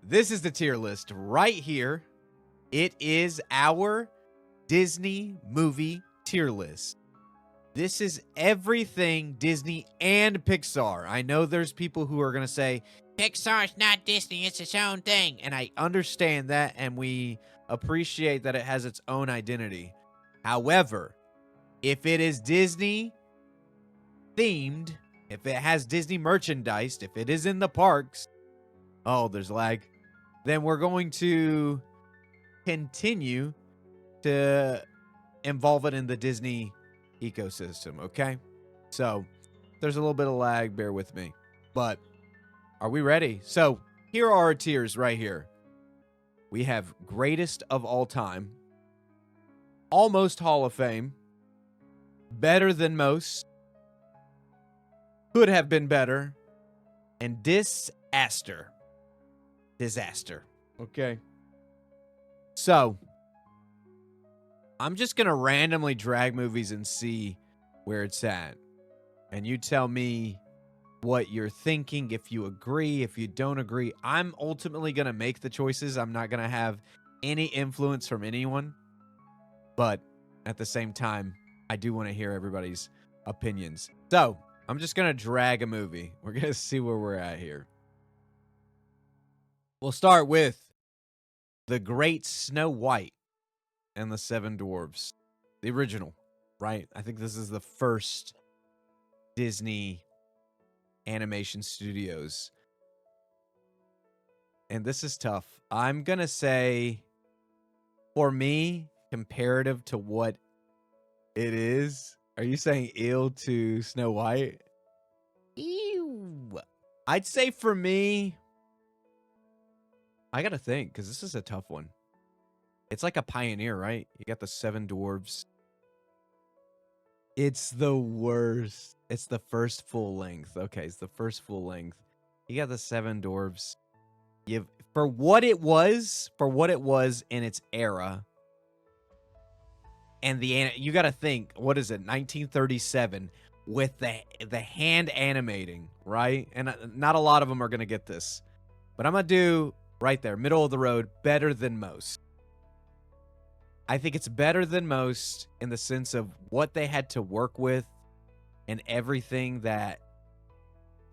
This is the tier list right here. It is our Disney movie tier list. This is everything Disney and Pixar. I know there's people who are going to say, Pixar's not Disney, it's its own thing. And I understand that, and we appreciate that it has its own identity. However, if it is Disney themed, if it has Disney merchandise, if it is in the parks, oh, there's lag, then we're going to continue to involve it in the Disney ecosystem, okay? So, there's a little bit of lag, bear with me. But, are we ready? So, here are our tiers right here. We have greatest of all time, almost Hall of Fame, better than most, could have been better, and disaster. Disaster. Okay. So, I'm just going to randomly drag movies and see where it's at. And you tell me what you're thinking, if you agree, if you don't agree. I'm ultimately going to make the choices. I'm not going to have any influence from anyone. But at the same time, I do want to hear everybody's opinions. So, I'm just going to drag a movie. We're going to see where we're at here. We'll start with The Great Snow White and the Seven Dwarfs. The original, right? I think this is the first Disney animation studios. And this is tough. I'm going to say, for me, comparative to what it is. Are you saying ill to Snow White? Ew. I'd say for me, I got to think, because this is a tough one. It's like a pioneer, right? You got the Seven Dwarves. It's the worst. It's the first full length. Okay, it's the first full length. You got the Seven Dwarves. For what it was in its era. And you got to think, what is it? 1937 with the hand animating, right? And not a lot of them are going to get this. But I'm going to do right there, middle of the road, better than most. I think it's better than most in the sense of what they had to work with and everything that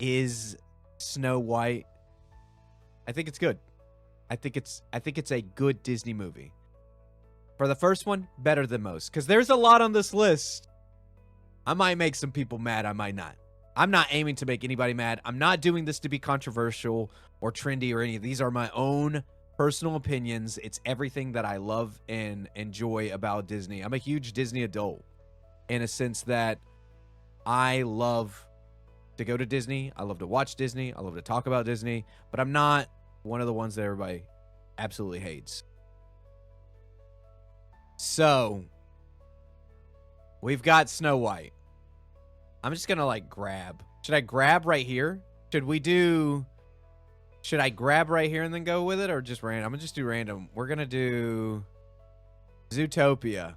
is Snow White. I think it's good. I think it's a good Disney movie. For the first one, better than most. Because there's a lot on this list. I might make some people mad. I might not. I'm not aiming to make anybody mad. I'm not doing this to be controversial or trendy or any of these. Are my own personal opinions. It's everything that I love and enjoy about Disney. I'm a huge Disney adult in a sense that I love to go to Disney. I love to watch Disney. I love to talk about Disney. But I'm not one of the ones that everybody absolutely hates. So, we've got Snow White. I'm just going to grab. Should I grab right here? Should I grab right here and then go with it, or just random? I'm going to just do random. We're going to do Zootopia.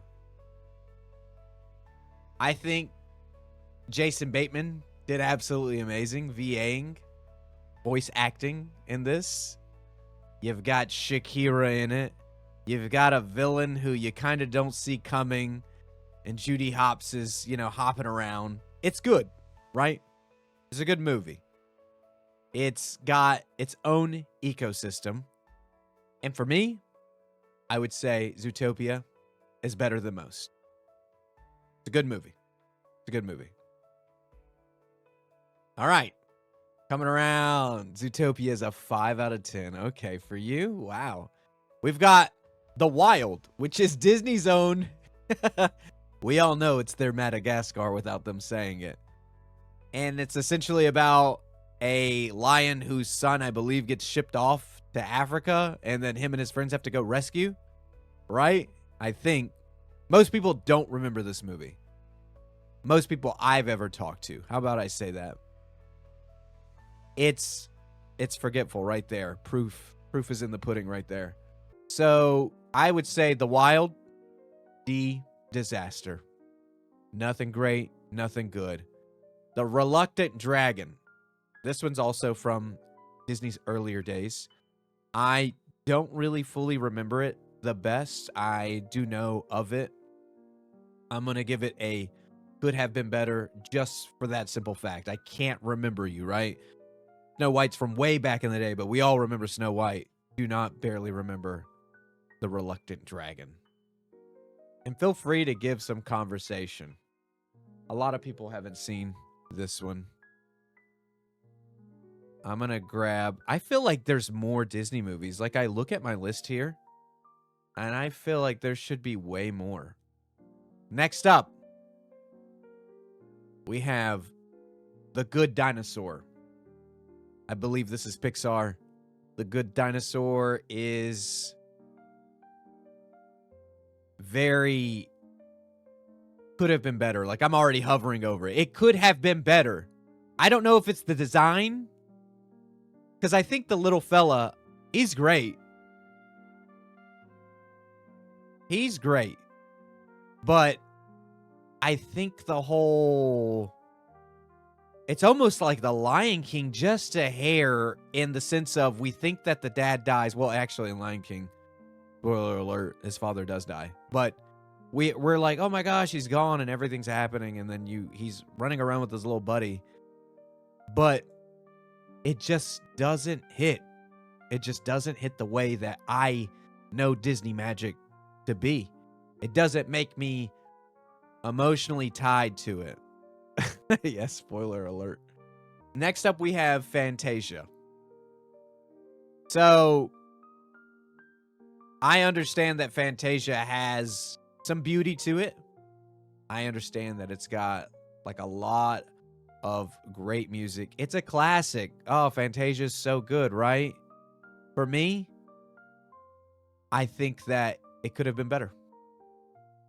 I think Jason Bateman did absolutely amazing VAing, voice acting in this. You've got Shakira in it. You've got a villain who you kind of don't see coming, and Judy Hopps is, hopping around. It's good, right? It's a good movie. It's got its own ecosystem. And for me, I would say Zootopia is better than most. It's a good movie. It's a good movie. All right. Coming around. Zootopia is a 5 out of 10. Okay, for you? Wow. We've got The Wild, which is Disney's own. We all know it's their Madagascar without them saying it. And it's essentially about a lion whose son, I believe, gets shipped off to Africa, and then him and his friends have to go rescue. Right? I think. Most people don't remember this movie. Most people I've ever talked to. How about I say that? It's forgetful right there. Proof is in the pudding right there. So I would say The Wild, disaster. Nothing great, nothing good. The Reluctant Dragon. This one's also from Disney's earlier days. I don't really fully remember it the best. I do know of it. I'm going to give it a could have been better just for that simple fact. I can't remember you, right? Snow White's from way back in the day, but we all remember Snow White. Do not barely remember the Reluctant Dragon. And feel free to give some conversation. A lot of people haven't seen this one. I'm going to grab... I feel like there's more Disney movies. Like, I look at my list here, and I feel like there should be way more. Next up, we have The Good Dinosaur. I believe this is Pixar. The Good Dinosaur is very... could have been better. Like, I'm already hovering over it. It could have been better. I don't know if it's the design, because I think the little fella, he's great. He's great. But I think the whole... it's almost like the Lion King, just a hair, in the sense of we think that the dad dies. Well, actually, in Lion King, spoiler alert, his father does die. But we're like, oh my gosh, he's gone and everything's happening. And then he's running around with his little buddy. But it just doesn't hit. It just doesn't hit the way that I know Disney magic to be. It doesn't make me emotionally tied to it. Yes, spoiler alert. Next up, we have Fantasia. So, I understand that Fantasia has some beauty to it. I understand that it's got like a lot of great music. It's a classic. Oh, Fantasia's so good, right? For me, I think that it could have been better.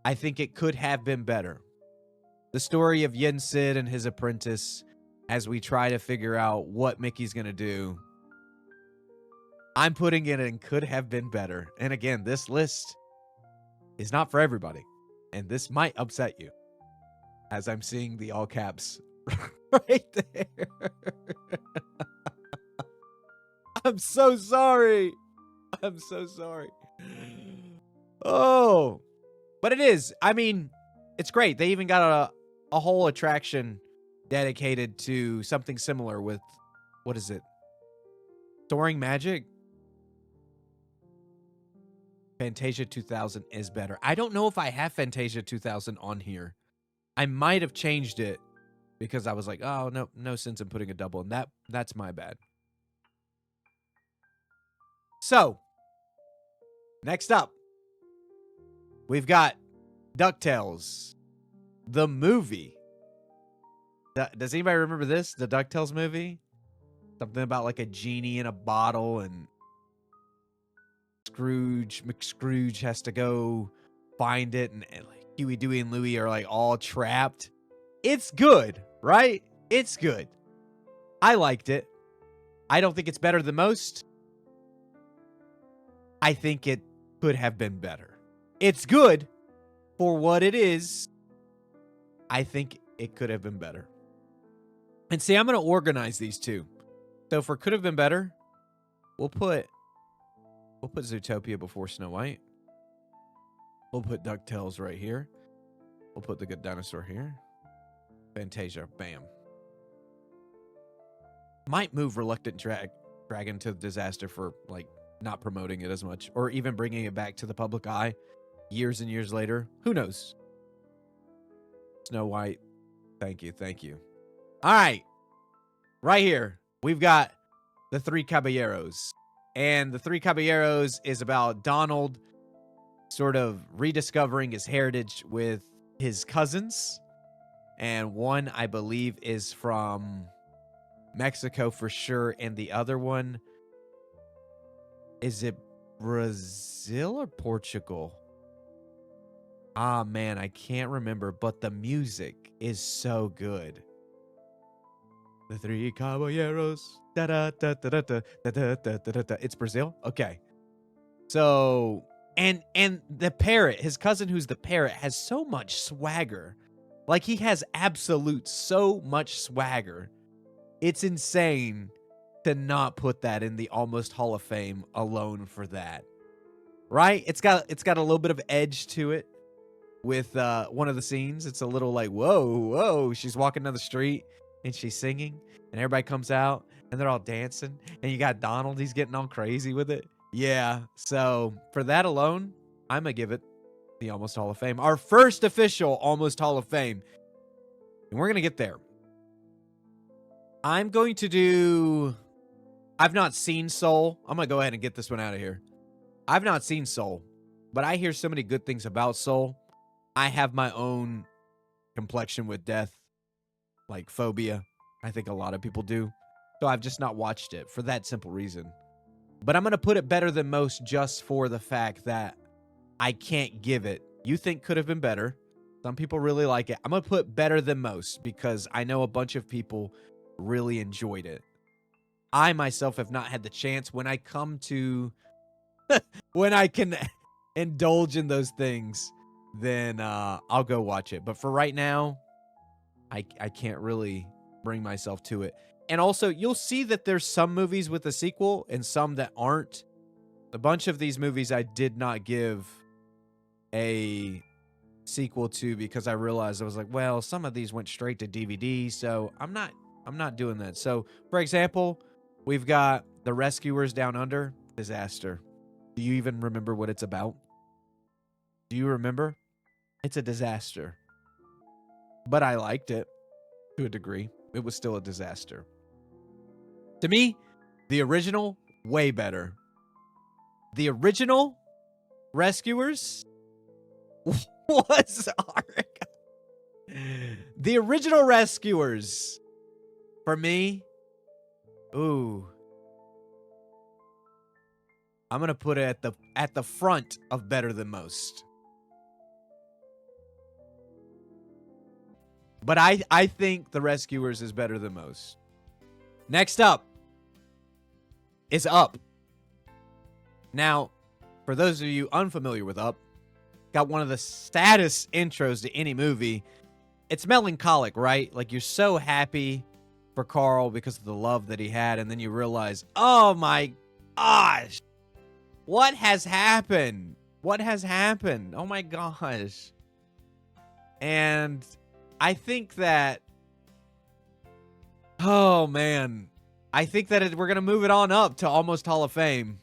I think it could have been better. The story of Yen Sid and his apprentice as we try to figure out what Mickey's going to do. I'm putting it in could have been better. And again, this list is not for everybody. And this might upset you as I'm seeing the all caps right there. I'm so sorry. I'm so sorry. Oh, but it is. I mean, it's great. They even got a whole attraction dedicated to something similar with, what is it? Soaring Magic? Fantasia 2000 is better. I don't know if I have Fantasia 2000 on here. I might have changed it because I was like, oh, no sense in putting a double in. That's my bad. So, next up, we've got DuckTales, the movie. Does anybody remember this? The DuckTales movie? Something about like a genie in a bottle and McScrooge has to go find it, and like Huey, Dewey, and Louie are like all trapped. It's good, right? It's good. I liked it. I don't think it's better than most. I think it could have been better. It's good for what it is. I think it could have been better. And see, I'm going to organize these two. So for could have been better, we'll put Zootopia before Snow White. We'll put DuckTales right here. We'll put The Good Dinosaur here. Fantasia, bam. Might move Reluctant Dragon to Disaster for like not promoting it as much, or even bringing it back to the public eye years and years later. Who knows? Snow White. Thank you. All right. Right here, we've got The Three Caballeros. And The Three Caballeros is about Donald sort of rediscovering his heritage with his cousins. And one, I believe, is from Mexico for sure. And the other one, is it Brazil or Portugal? Ah, man, I can't remember. But the music is so good. The Three Caballeros. Da, da, da, da, da, da, da, da, da, da, da. It's Brazil? Okay. So, and the parrot, his cousin who's the parrot, has so much swagger. Like, he has absolute so much swagger. It's insane to not put that in the Almost Hall of Fame alone for that. Right? It's got a little bit of edge to it with one of the scenes. It's a little like, whoa, whoa. She's walking down the street and she's singing and everybody comes out and they're all dancing. And you got Donald, he's getting all crazy with it. Yeah. So for that alone, I'm going to give it the Almost Hall of Fame. Our first official Almost Hall of Fame. And we're going to get there. I'm going to do... I've not seen Soul. I'm going to go ahead and get this one out of here. I've not seen Soul, but I hear so many good things about Soul. I have my own complexion with death, like phobia. I think a lot of people do. So I've just not watched it for that simple reason. But I'm going to put it better than most just for the fact that I can't give it. You think could have been better. Some people really like it. I'm going to put better than most because I know a bunch of people really enjoyed it. I myself have not had the chance when I come to... when I can indulge in those things, then I'll go watch it. But for right now, I can't really bring myself to it. And also, you'll see that there's some movies with a sequel and some that aren't. A bunch of these movies I did not give a sequel to because I realized I was like, well, some of these went straight to DVD, so I'm not doing that. So, for example, we've got The Rescuers Down Under, disaster. Do you even remember what it's about? Do you remember? It's a disaster. But I liked it to a degree. It was still a disaster. To me, the original, way better. The original Rescuers was the original Rescuers, for me, ooh. I'm going to put it at the front of better than most. But I think The Rescuers is better than most. Next up is Up. Now, for those of you unfamiliar with Up, got one of the saddest intros to any movie. It's melancholic, right? Like you're so happy for Carl because of the love that he had, and then you realize, oh my gosh. What has happened? What has happened? Oh my gosh. And I think that, oh man, I think that we're going to move it on up to Almost Hall of Fame.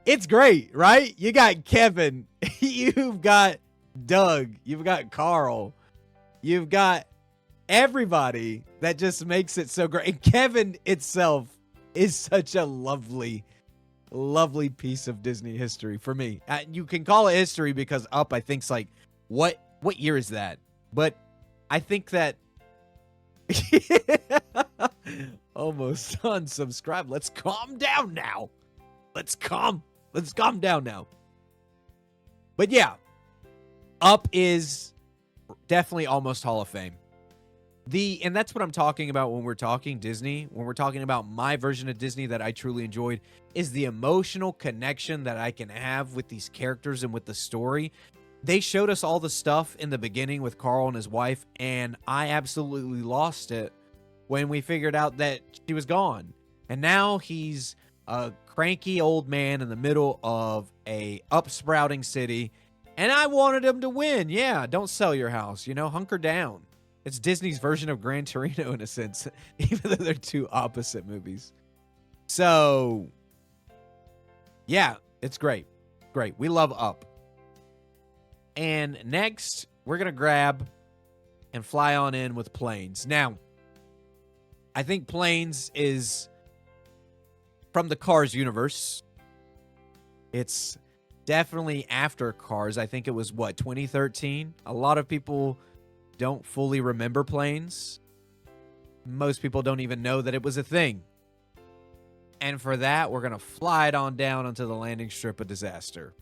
It's great, right? You got Kevin. You've got Doug. You've got Carl. You've got everybody that just makes it so great. And Kevin itself is such a lovely piece of Disney history for me. You can call it history because Up, I think's like, what year is that? But I think that almost unsubscribe. Let's calm down now. Let's calm down now. But yeah, Up is definitely Almost Hall of Fame. And that's what I'm talking about when we're talking Disney, when we're talking about my version of Disney that I truly enjoyed, is the emotional connection that I can have with these characters and with the story. They showed us all the stuff in the beginning with Carl and his wife, and I absolutely lost it when we figured out that she was gone. And now he's a cranky old man in the middle of a upsprouting city, and I wanted him to win. Yeah, don't sell your house, hunker down. It's Disney's version of Gran Torino in a sense, even though they're two opposite movies. So, yeah, it's great. Great. We love Up. And next, we're going to grab and fly on in with Planes. Now, I think Planes is from the Cars universe. It's definitely after Cars. I think it was, 2013? A lot of people don't fully remember Planes. Most people don't even know that it was a thing. And for that, we're going to fly it on down onto the landing strip of disaster.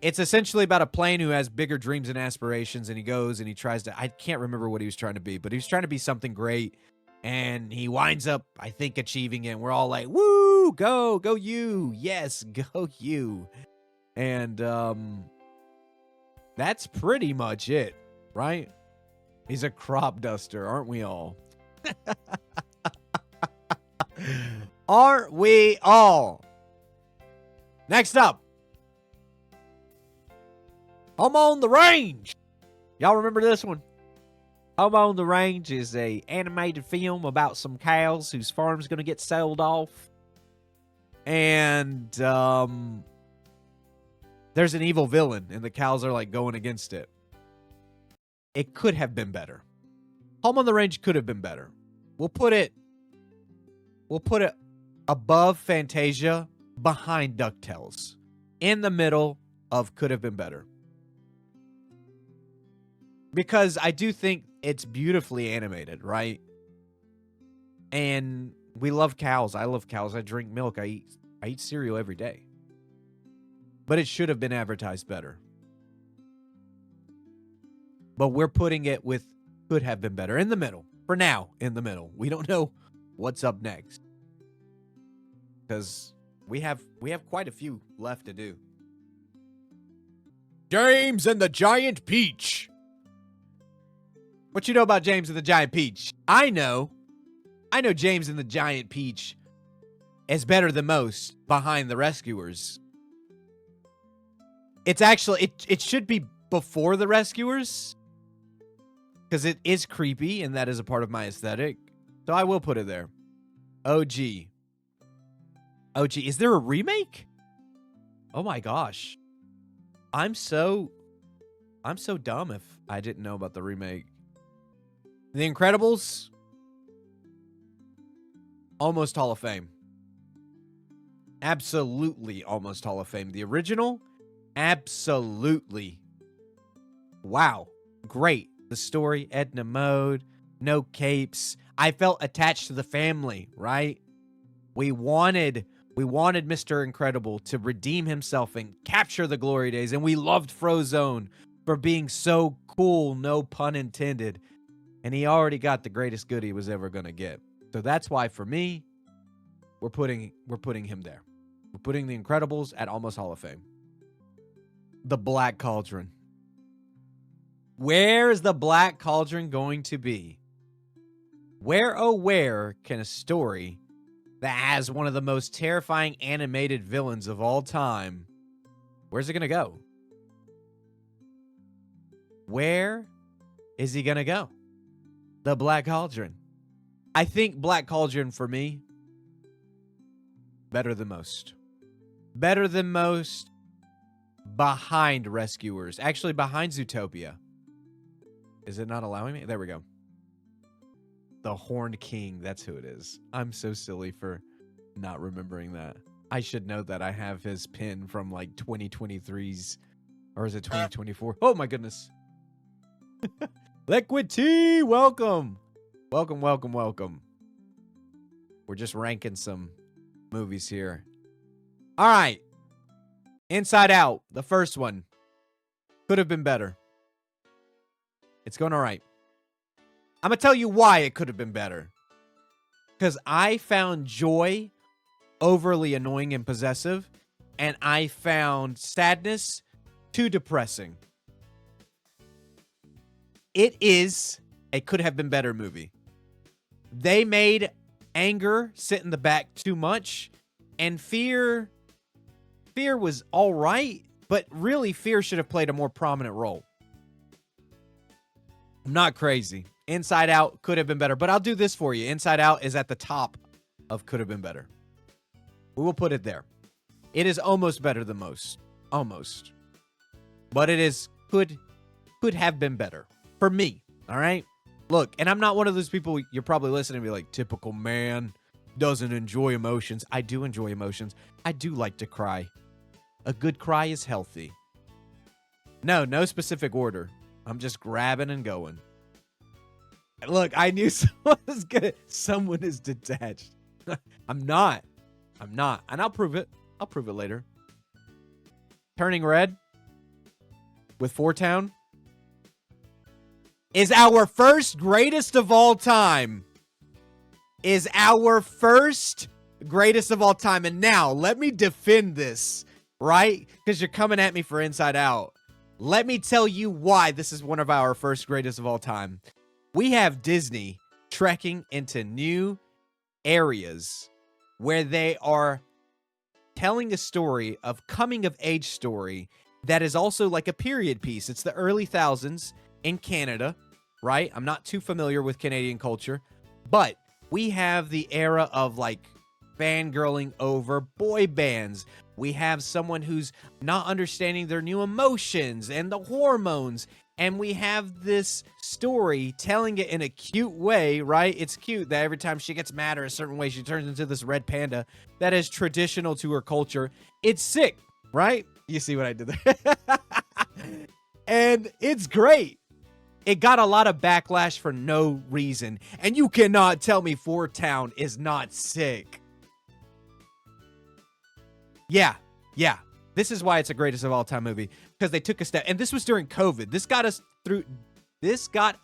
It's essentially about a plane who has bigger dreams and aspirations, and he goes and he tries to... I can't remember what he was trying to be, but he was trying to be something great, and he winds up, I think, achieving it, and we're all like, woo, go you, yes, go you. And that's pretty much it, right? He's a crop duster, aren't we all? Aren't we all? Next up, Home on the Range. Y'all remember this one? Home on the Range is a animated film about some cows whose farm's going to get sold off. And there's an evil villain, and the cows are like going against it. It could have been better. Home on the Range could have been better. We'll put it above Fantasia, behind DuckTales, in the middle of could have been better. Because I do think it's beautifully animated, right? And we love cows. I love cows. I drink milk. I eat cereal every day. But it should have been advertised better. But we're putting it with could have been better in the middle. For now, in the middle. We don't know what's up next. Because we have quite a few left to do. James and the Giant Peach. What you know about James and the Giant Peach? I know James and the Giant Peach is better than most behind the Rescuers. It's actually, it should be before the Rescuers. Because it is creepy, and that is a part of my aesthetic. So I will put it there. OG. Is there a remake? Oh my gosh. I'm so dumb if I didn't know about the remake. The Incredibles, almost Hall of Fame. Absolutely almost Hall of Fame. The original, absolutely. Wow. Great. The story, Edna Mode, no capes. I felt attached to the family, right? We wanted Mr. Incredible to redeem himself and capture the glory days. And we loved Frozone for being so cool, no pun intended. And he already got the greatest good he was ever going to get. So that's why, for me, we're putting him there. We're putting The Incredibles at almost Hall of Fame. The Black Cauldron. Where's the Black Cauldron going to be? Where, oh where, can a story that has one of the most terrifying animated villains of all time, where's it going to go? Where is he going to go? The Black Cauldron. I think Black Cauldron, for me, better than most. Better than most, behind Rescuers. Actually, behind Zootopia. Is it not allowing me? There we go. The Horned King. That's who it is. I'm so silly for not remembering that. I should know that I have his pin from like 2023's. Or is it 2024? Oh my goodness. Liquid Tea, welcome. Welcome. We're just ranking some movies here. All right. Inside Out, the first one. Could have been better. It's going all right. I'm going to tell you why it could have been better. Because I found Joy overly annoying and possessive. And I found Sadness too depressing. It is a could have been better movie. They made anger sit in the back too much. And fear was all right. But really, fear should have played a more prominent role. I'm not crazy. Inside Out could have been better. But I'll do this for you. Inside Out is at the top of could have been better. We will put it there. It is almost better than most. Almost. But it is could have been better. For me. All right? Look, and I'm not one of those people you're probably listening to be like, typical man doesn't enjoy emotions. I do enjoy emotions. I do like to cry. A good cry is healthy. No specific order. I'm just grabbing and going. Look, I knew someone was gonna. Someone is detached. I'm not. And I'll prove it. I'll prove it later. Turning Red with Four Town is our first greatest of all time. And now, let me defend this, right? Because you're coming at me for Inside Out. Let me tell you why this is one of our first greatest of all time. We have Disney trekking into new areas where they are telling a story of coming of age story that is also like a period piece. It's the early thousands in Canada, right? I'm not too familiar with Canadian culture, but we have the era of like fangirling over boy bands. We have someone who's not understanding their new emotions and the hormones. And we have this story telling it in a cute way, right? It's cute that every time she gets mad or a certain way, she turns into this red panda that is traditional to her culture. It's sick, right? You see what I did there? And it's great. It got a lot of backlash for no reason. And you cannot tell me Fort Town is not sick. Yeah. This is why it's the greatest of all time movie, because they took a step, and this was during COVID. This got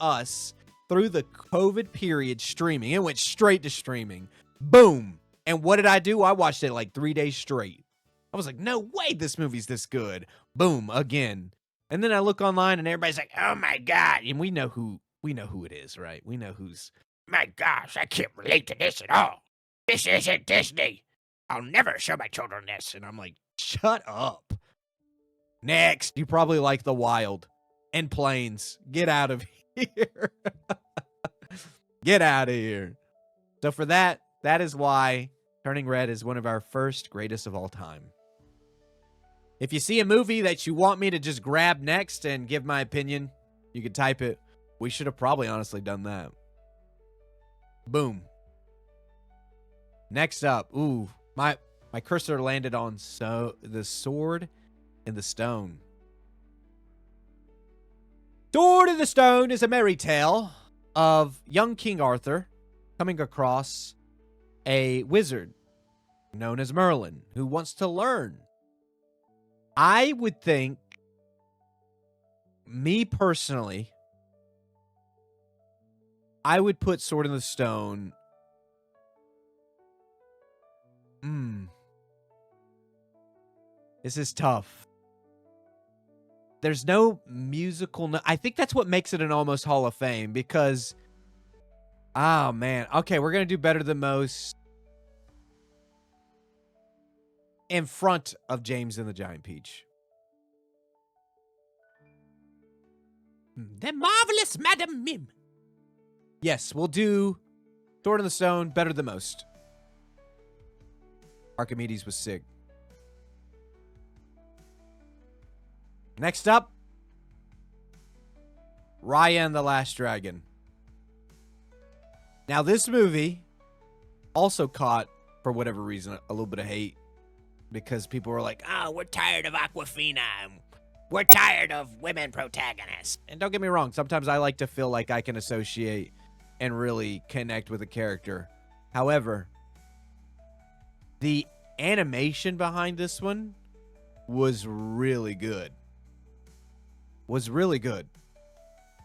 us through the COVID period streaming. It went straight to streaming. Boom. And what did I do? I watched it like 3 days straight. I was like, no way this movie's this good. Boom, again. And then I look online and everybody's like, oh my God. And we know who it is, right? We know who's, my gosh, I can't relate to this at all. This isn't Disney. I'll never show my children this. And I'm like, shut up. Next, you probably like The Wild and Planes. Get out of here. Get out of here. So for that is why Turning Red is one of our first greatest of all time. If you see a movie that you want me to just grab next and give my opinion, you can type it. We should have probably honestly done that. Boom. Next up, ooh, my cursor landed on the Sword in the Stone. Sword in the Stone is a merry tale of young King Arthur coming across a wizard known as Merlin who wants to learn. I would think, me personally, I would put Sword in the Stone. This is tough. There's no musical. I think that's what makes it an almost Hall of Fame because, oh man. Okay, we're going to do Better Than Most in front of James and the Giant Peach. The Marvelous Madam Mim. Yes, we'll do Sword in the Stone, Better Than Most. Archimedes was sick. Next up, Raya and the Last Dragon. Now, this movie also caught, for whatever reason, a little bit of hate because people were like, oh, we're tired of Aquafina. We're tired of women protagonists. And don't get me wrong, sometimes I like to feel like I can associate and really connect with a character. However, the animation behind this one was really good.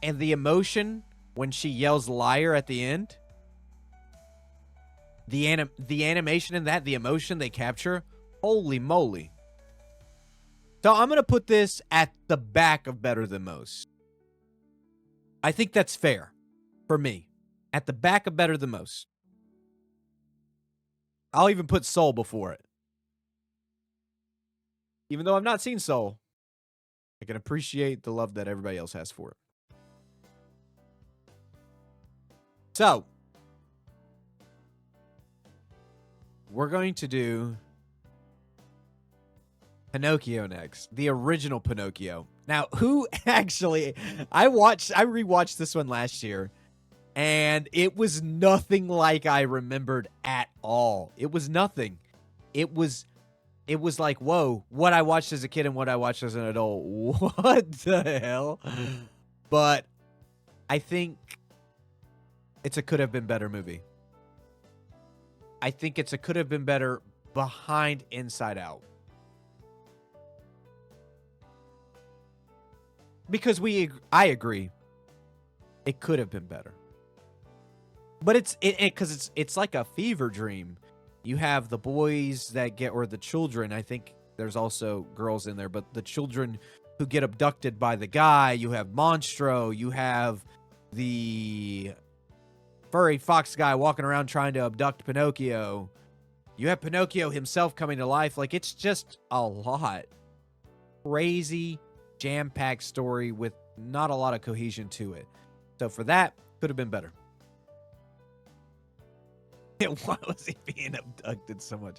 And the emotion when she yells liar at the end, the animation in that, the emotion they capture, holy moly. So I'm going to put this at the back of Better Than Most. I think that's fair for me. At the back of Better Than Most. I'll even put Soul before it. Even though I've not seen Soul, I can appreciate the love that everybody else has for it. So, we're going to do Pinocchio next. The original Pinocchio. Now, who actually... I rewatched this one last year, and it was nothing like I remembered at all. It was nothing. It was like, whoa, what I watched as a kid and what I watched as an adult. What the hell? But I think it's a could have been better movie. I think it's a could have been better behind Inside Out. Because I agree. It could have been better. But it's like a fever dream. You have the boys that get, or the children, I think there's also girls in there, but the children who get abducted by the guy. You have Monstro. You have the furry fox guy walking around trying to abduct Pinocchio. You have Pinocchio himself coming to life. Like, it's just a lot. Crazy, jam-packed story with not a lot of cohesion to it. So for that, could have been better. Why was he being abducted so much?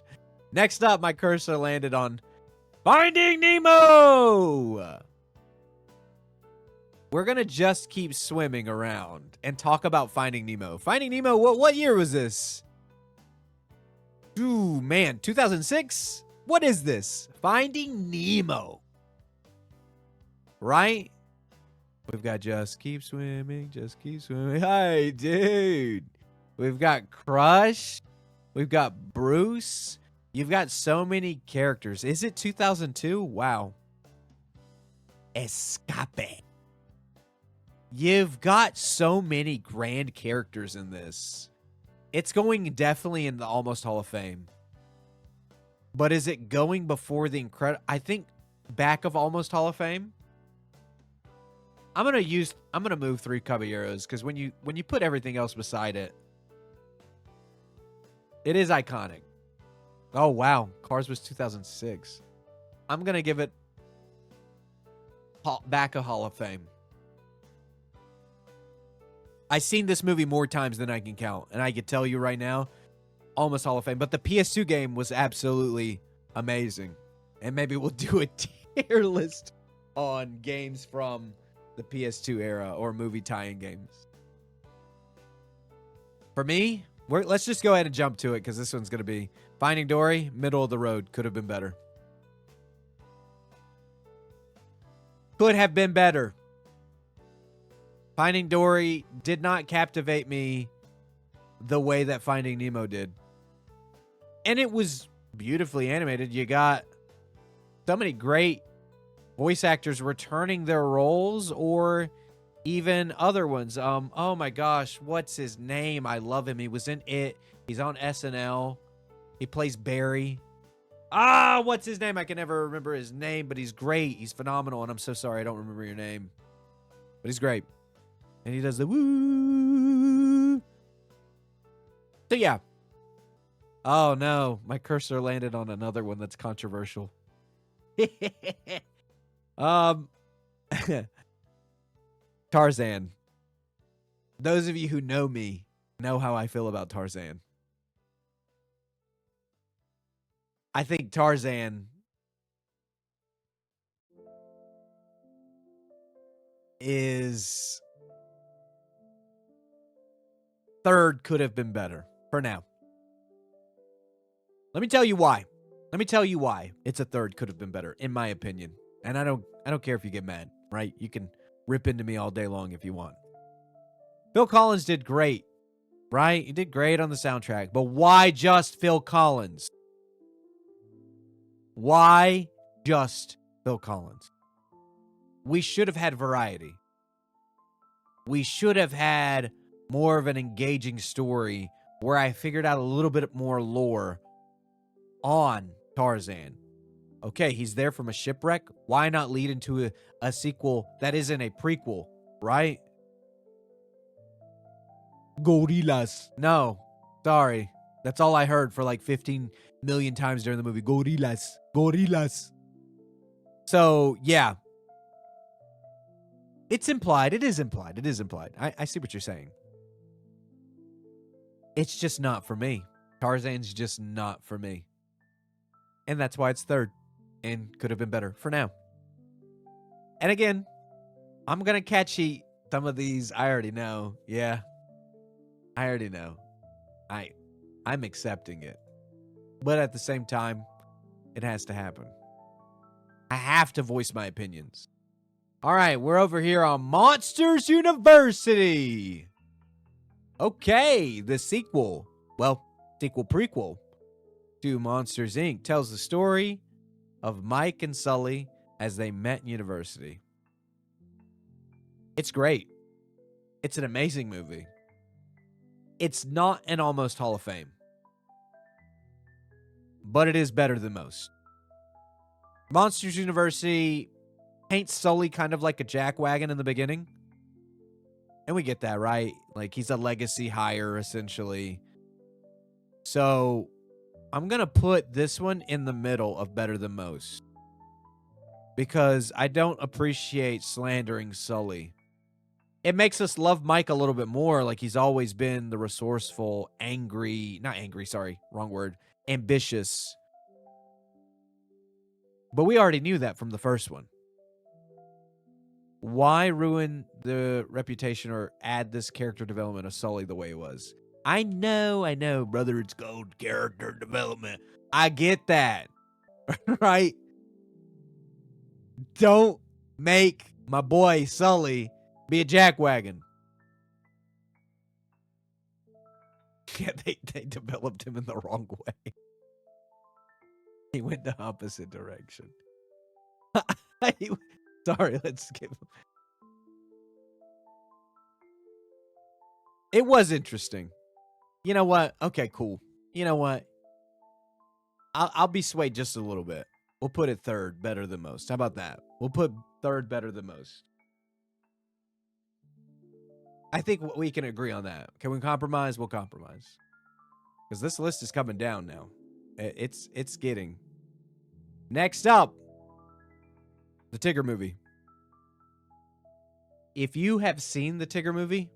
Next up, my cursor landed on Finding Nemo! We're going to just keep swimming around and talk about Finding Nemo. Finding Nemo, what year was this? Ooh, man, 2006? What is this? Finding Nemo. Right? We've got Just Keep Swimming, Just Keep Swimming. Hi, dude. We've got Crush. We've got Bruce. You've got so many characters. Is it 2002? Wow. Escape. You've got so many grand characters in this. It's going definitely in the Almost Hall of Fame. But is it going before the Incredible? I think back of Almost Hall of Fame. I'm gonna move 3 Caballeros because when you put everything else beside it, it is iconic. Oh wow, Cars was 2006. I'm gonna give it back of Hall of Fame. I've seen this movie more times than I can count, and I can tell you right now, Almost Hall of Fame. But the PS2 game was absolutely amazing, and maybe we'll do a tier list on games from the PS2 era or movie tie-in games. For me, let's just go ahead and jump to it because this one's going to be Finding Dory, middle of the road. Could have been better. Could have been better. Finding Dory did not captivate me the way that Finding Nemo did. And it was beautifully animated. You got so many great voice actors returning their roles or even other ones. Oh my gosh, what's his name? I love him. He was in It. He's on SNL. He plays Barry. What's his name? I can never remember his name, but he's great. He's phenomenal, and I'm so sorry I don't remember your name. But he's great. And he does the woo. So yeah. Oh no, my cursor landed on another one that's controversial. Tarzan. Those of you who know me know how I feel about Tarzan. I think Tarzan is third, could have been better for now. Let me tell you why. Let me tell you why it's a third, could have been better, in my opinion. And I don't care if you get mad, right? You can rip into me all day long if you want. Phil Collins did great, right? He did great on the soundtrack. But why just Phil Collins? Why just Phil Collins? We should have had variety. We should have had more of an engaging story where I figured out a little bit more lore on Tarzan. Okay, he's there from a shipwreck. Why not lead into a sequel that isn't a prequel, right? Gorillas. No, sorry. That's all I heard for like 15 million times during the movie. Gorillas. Gorillas. So, yeah. It's implied. It is implied. It is implied. I see what you're saying. It's just not for me. Tarzan's just not for me. And that's why it's third. And could have been better for now. And again, I'm going to catch eat some of these. I already know. Yeah. I already know. I'm accepting it. But at the same time, it has to happen. I have to voice my opinions. All right, we're over here on Monsters University. Okay, the sequel. Well, sequel prequel to Monsters, Inc. tells the story of Mike and Sully as they met in university. It's great. It's an amazing movie. It's not an Almost Hall of Fame, but it is better than most. Monsters University paints Sully kind of like a jackwagon in the beginning. And we get that, right? Like, he's a legacy hire, essentially. So, I'm going to put this one in the middle of better than most. Because I don't appreciate slandering Sully. It makes us love Mike a little bit more. Like, he's always been the resourceful, not angry, sorry, wrong word, ambitious. But we already knew that from the first one. Why ruin the reputation or add this character development of Sully the way it was? I know, brother, it's called character development. I get that, right? Don't make my boy Sully be a jackwagon. Yeah, they developed him in the wrong way. He went the opposite direction. Sorry, let's skip him. It was interesting. You know what? Okay, cool. You know what? I'll be swayed just a little bit. We'll put it third, better than most. How about that? We'll put third, better than most. I think we can agree on that. Can we compromise? We'll compromise. Because this list is coming down now. It's getting. Next up, the Tigger movie. If you have seen the Tigger movie,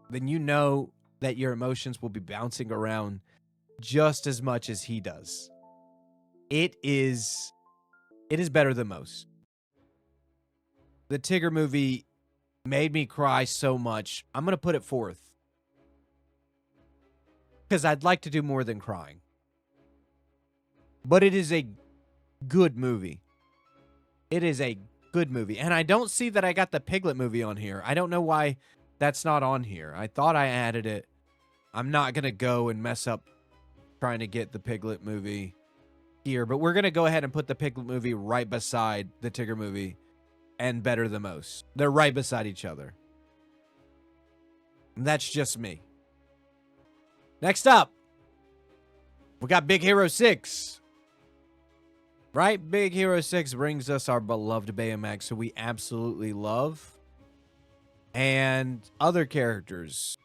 then you know that your emotions will be bouncing around just as much as he does. It is better than most. The Tigger movie made me cry so much. I'm going to put it fourth. Because I'd like to do more than crying. But it is a good movie. It is a good movie. And I don't see that I got the Piglet movie on here. I don't know why that's not on here. I thought I added it. I'm not going to go and mess up trying to get the Piglet movie here. But we're going to go ahead and put the Piglet movie right beside the Tigger movie and Better Than Most. They're right beside each other. And that's just me. Next up, we got Big Hero 6. Right? Big Hero 6 brings us our beloved Baymax, who we absolutely love. And other characters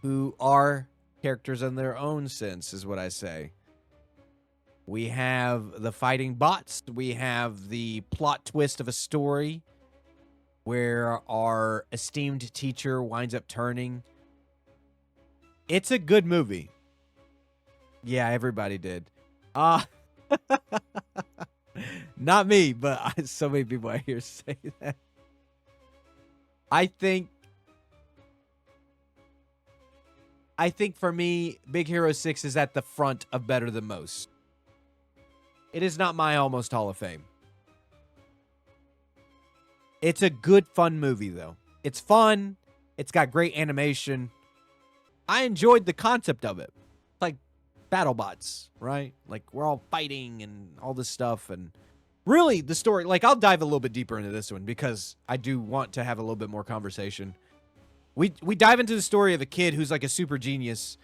who are characters in their own sense, is what I say. We have the fighting bots. We have the plot twist of a story where our esteemed teacher winds up turning. It's a good movie. Yeah, everybody did. Not me, but so many people I hear say that. I think for me, Big Hero 6 is at the front of Better Than Most. It is not my Almost Hall of Fame. It's a good, fun movie, though. It's fun. It's got great animation. I enjoyed the concept of it. Like BattleBots, right? Like we're all fighting and all this stuff. And really, the story, like I'll dive a little bit deeper into this one because I do want to have a little bit more conversation. We dive into the story of a kid who's like a super genius.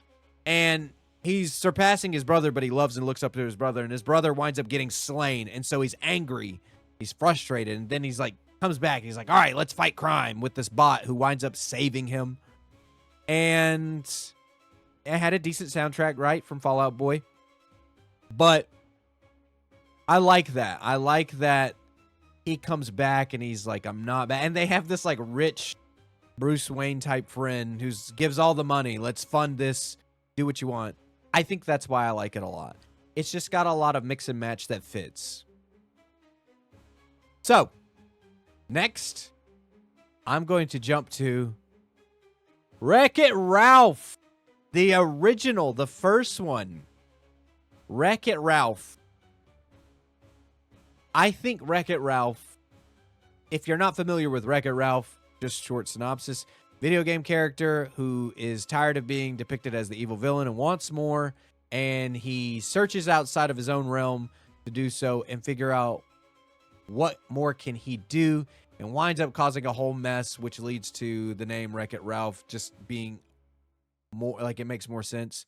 And he's surpassing his brother, but he loves and looks up to his brother. And his brother winds up getting slain. And so he's angry. He's frustrated. And then he's like, comes back. He's like, all right, let's fight crime with this bot who winds up saving him. And it had a decent soundtrack, right, from Fall Out Boy. But I like that. I like that he comes back and he's like, I'm not bad. And they have this like rich Bruce Wayne type friend who gives all the money. Let's fund this. Do what you want. I think that's why I like it a lot. It's just got a lot of mix and match that fits. So, next, I'm going to jump to Wreck-It Ralph. The original, the first one. Wreck-It Ralph. I think Wreck-It Ralph, if you're not familiar with Wreck-It Ralph, just short synopsis, video game character who is tired of being depicted as the evil villain and wants more, and he searches outside of his own realm to do so and figure out what more can he do, and winds up causing a whole mess, which leads to the name Wreck-It Ralph just being more like it makes more sense.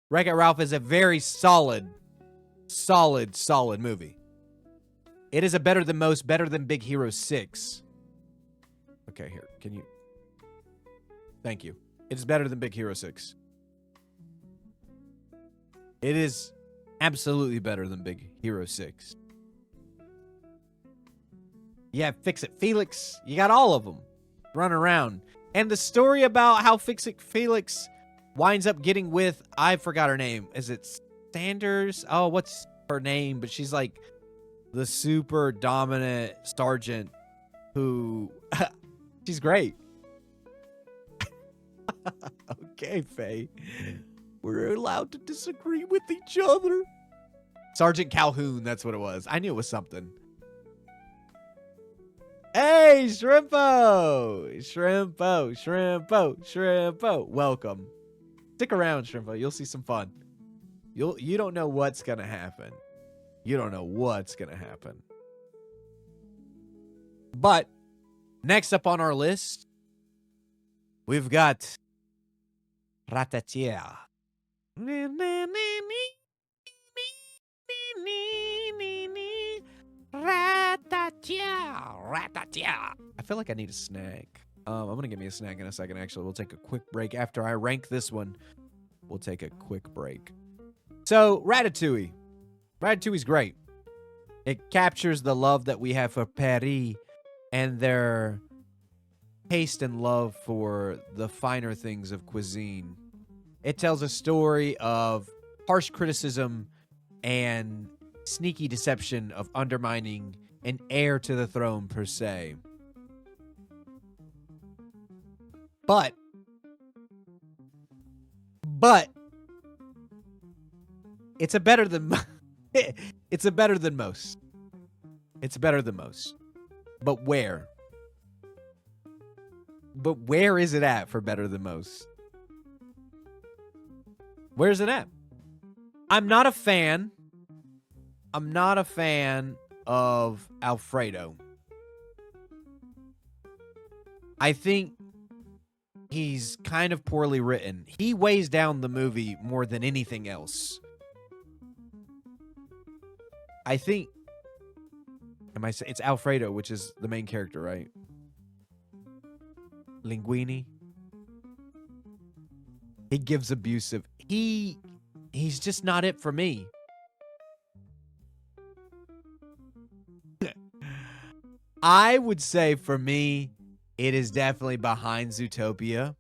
Wreck-It Ralph is a very solid movie. It is a better than Big Hero 6. Okay, here. Can you? Thank you. It is better than Big Hero 6. It is absolutely better than Big Hero 6. Yeah, Fix-It Felix. You got all of them running around. And the story about how Fix-It Felix winds up getting with, I forgot her name. Is it Sanders? Oh, what's her name? But she's like the super dominant sergeant who, she's great. Okay, Faye. We're allowed to disagree with each other. Sergeant Calhoun, that's what it was. I knew it was something. Hey, Shrimpo! Shrimpo, Shrimpo, Shrimpo. Welcome. Stick around, Shrimpo. You'll see some fun. You don't know what's going to happen. You don't know what's going to happen. But next up on our list, we've got Ratatouille. I feel like I need a snack. I'm going to give me a snack in a second, actually. We'll take a quick break. After I rank this one, we'll take a quick break. So, Ratatouille. Ratatouille's great. It captures the love that we have for Paris and their taste and love for the finer things of cuisine. It tells a story of harsh criticism and sneaky deception of undermining an heir to the throne, per se. But it's a better than it's a better than most. It's better than most. But where? But where is it at for better than most? Where's it at? I'm not a fan of Alfredo. I think he's kind of poorly written. He weighs down the movie more than anything else. I think... It's Alfredo, which is the main character, right? Linguini. He gives abusive. He's just not it for me. I would say for me, it is definitely behind Zootopia.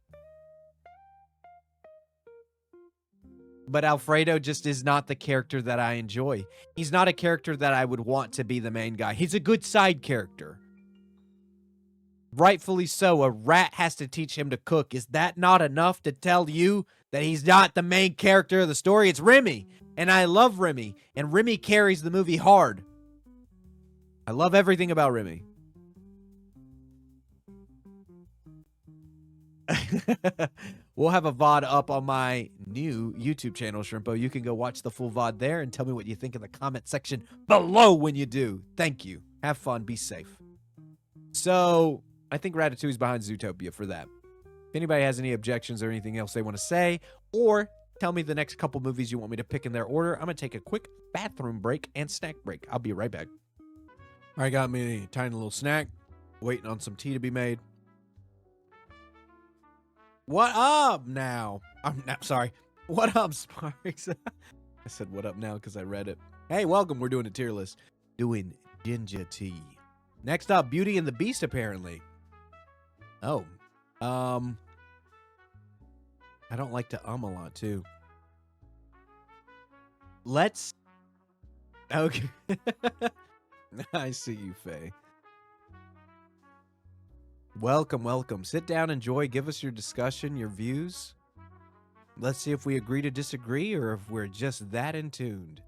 But Alfredo just is not the character that I enjoy. He's not a character that I would want to be the main guy. He's a good side character. Rightfully so. A rat has to teach him to cook. Is that not enough to tell you that he's not the main character of the story? It's Remy. And I love Remy. And Remy carries the movie hard. I love everything about Remy. We'll have a VOD up on my new YouTube channel, Shrimpo. You can go watch the full VOD there and tell me what you think in the comment section below when you do. Thank you. Have fun. Be safe. So, I think Ratatouille's behind Zootopia for that. If anybody has any objections or anything else they want to say, or tell me the next couple movies you want me to pick in their order, I'm going to take a quick bathroom break and snack break. I'll be right back. All right, got me a tiny little snack. Waiting on some tea to be made. What up now? Sorry. What up, Sparks? I said what up now because I read it. Hey, welcome. We're doing a tier list. Doing ginger tea. Next up, Beauty and the Beast, apparently. Oh. I don't like to a lot, too. Let's... Okay. I see you, Faye. Welcome, welcome. Sit down, enjoy, give us your discussion, your views. Let's see if we agree to disagree or if we're just that in tuned.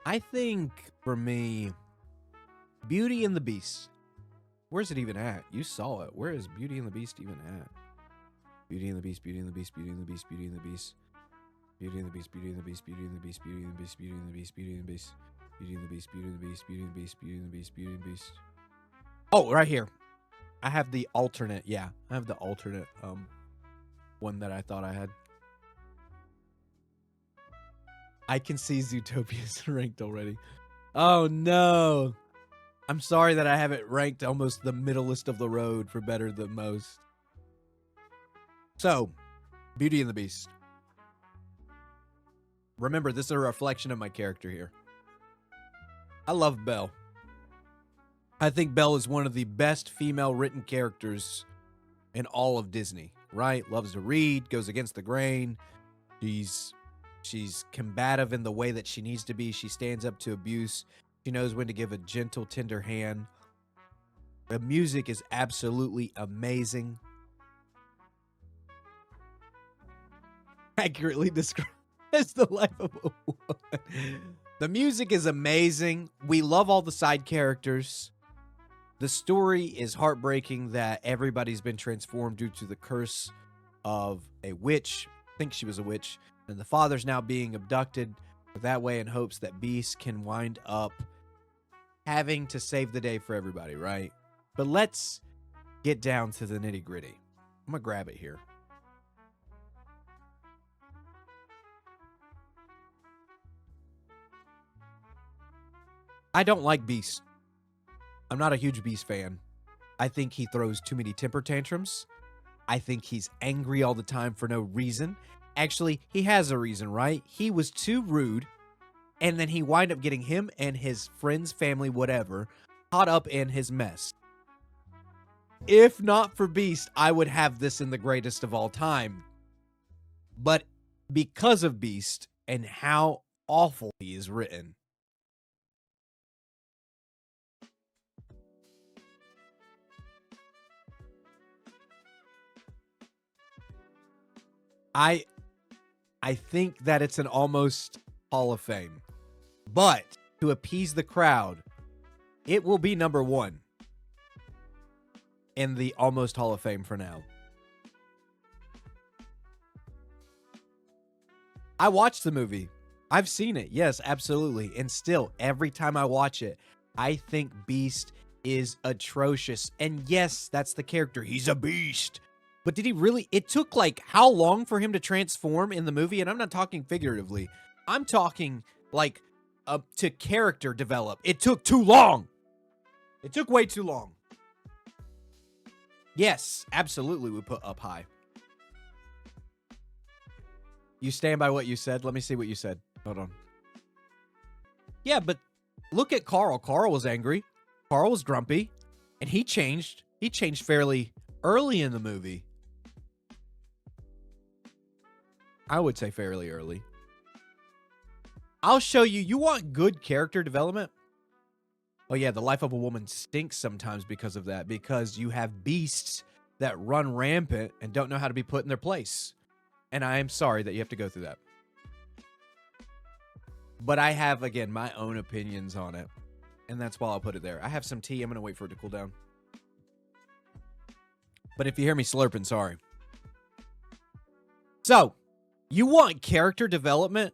I think, for me, Beauty and the Beast. Where's it even at? You saw it. Where is Beauty and the Beast even at? Beauty and the Beast, Beauty and the Beast, Beauty and the Beast, Beauty and the Beast. Beauty and the Beast, Beauty and the Beast, Beauty and the Beast, Beauty and the Beast, Beauty and the Beast, Beauty and the Beast. Beauty and the Beast, Beauty and the Beast, Beauty and the Beast, Beauty and the Beast, Beauty and the Beast. Oh, right here. I have the alternate, yeah. I have the alternate one that I thought I had. I can see Zootopia's ranked already. Oh no. I'm sorry that I have it ranked almost the middlest of the road for better than most. So, Beauty and the Beast. Remember, this is a reflection of my character here. I love Belle. I think Belle is one of the best female written characters in all of Disney, right? Loves to read, goes against the grain. She's combative in the way that she needs to be. She stands up to abuse. She knows when to give a gentle, tender hand. The music is absolutely amazing. Accurately described as the life of a woman. The music is amazing. We love all the side characters. The story is heartbreaking that everybody's been transformed due to the curse of a witch. I think she was a witch. And the father's now being abducted that way in hopes that Beast can wind up having to save the day for everybody, right? But let's get down to the nitty gritty. I'm going to grab it here. I don't like Beast. I'm not a huge Beast fan. I think he throws too many temper tantrums. I think he's angry all the time for no reason. Actually, he has a reason, right? He was too rude, and then he wind up getting him and his friends, family, whatever, caught up in his mess. If not for Beast, I would have this in the greatest of all time. But because of Beast and how awful he is written, I think that it's an almost Hall of Fame. But to appease the crowd, it will be number 1 in the almost Hall of Fame for now. I watched the movie. I've seen it. Yes, absolutely. And still, every time I watch it, I think Beast is atrocious. And yes, that's the character. He's a beast. But did he really? It took like how long for him to transform in the movie? And I'm not talking figuratively. I'm talking like to character develop. It took too long. It took way too long. Yes, absolutely we put up high. You stand by what you said? Let me see what you said. Hold on. Yeah, but look at Carl. Carl was angry. Carl was grumpy. And he changed. He changed fairly early in the movie. I would say fairly early. I'll show you. You want good character development? Oh, yeah. The life of a woman stinks sometimes because of that. Because you have beasts that run rampant and don't know how to be put in their place. And I am sorry that you have to go through that. But I have, again, my own opinions on it. And that's why I'll put it there. I have some tea. I'm going to wait for it to cool down. But if you hear me slurping, sorry. So, you want character development?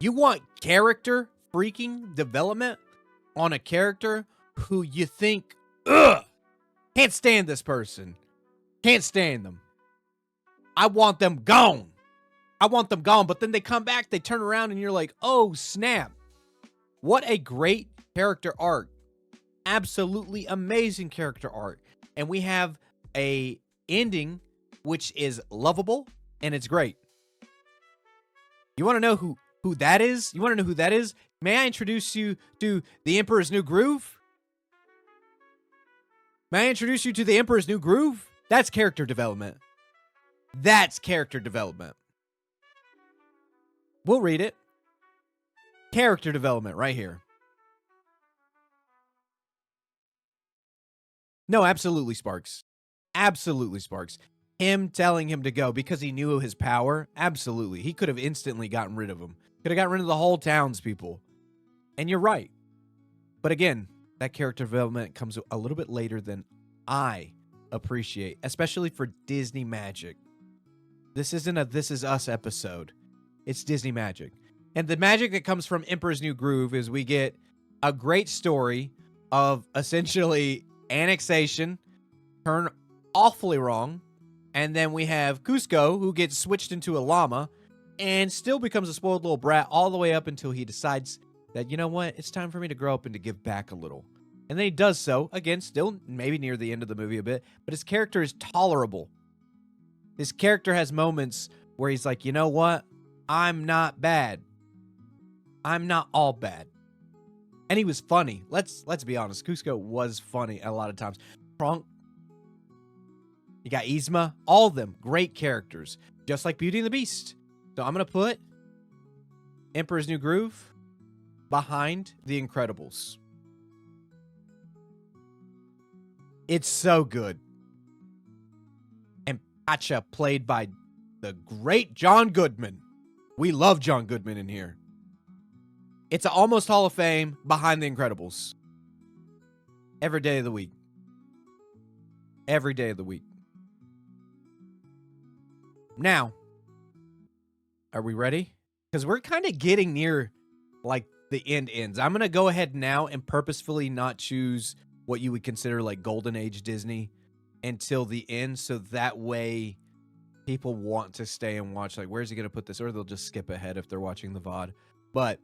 You want character freaking development on a character who you think, ugh, can't stand this person. Can't stand them. I want them gone. I want them gone. But then they come back, they turn around, and you're like, oh, snap. What a great character arc. Absolutely amazing character arc. And we have a ending which is lovable, and it's great. You want to know who that is? You want to know who that is? May I introduce you to The Emperor's New Groove? May I introduce you to The Emperor's New Groove? That's character development. That's character development. We'll read it. Character development right here. No, absolutely, Sparks. Absolutely, Sparks. Him telling him to go because he knew his power. Absolutely. He could have instantly gotten rid of him. Could have gotten rid of the whole townspeople. And you're right. But again, that character development comes a little bit later than I appreciate, especially for Disney Magic. This isn't a This Is Us episode. It's Disney Magic. And the magic that comes from Emperor's New Groove is we get a great story of essentially annexation, turn awfully wrong, and then we have Cusco, who gets switched into a llama and still becomes a spoiled little brat all the way up until he decides that, you know what, it's time for me to grow up and to give back a little. And then he does so, again, still maybe near the end of the movie a bit, but his character is tolerable. His character has moments where he's like, you know what? I'm not bad. I'm not all bad. And he was funny. Let's be honest. Cusco was funny a lot of times. Kronk. You got Yzma. All of them. Great characters. Just like Beauty and the Beast. So I'm going to put Emperor's New Groove behind The Incredibles. It's so good. And Pacha, played by the great John Goodman. We love John Goodman in here. It's an almost Hall of Fame behind The Incredibles. Every day of the week. Every day of the week. Now, are we ready? Because we're kind of getting near, like, the ends. I'm going to go ahead now and purposefully not choose what you would consider, like, Golden Age Disney until the end, so that way people want to stay and watch, like, where's he going to put this? Or they'll just skip ahead if they're watching the VOD. But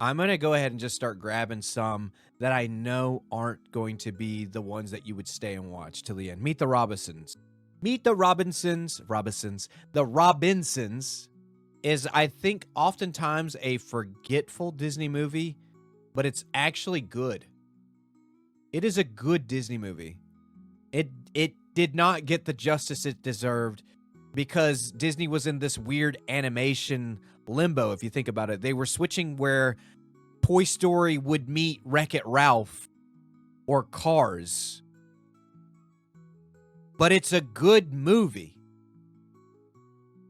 I'm going to go ahead and just start grabbing some that I know aren't going to be the ones that you would stay and watch till the end. Meet the Robinsons. Meet the Robinsons. The Robinsons is, I think, oftentimes a forgetful Disney movie, but it's actually good. It is a good Disney movie. It did not get the justice it deserved because Disney was in this weird animation limbo, if you think about it. They were switching where Toy Story would meet Wreck-It Ralph or Cars. But it's a good movie.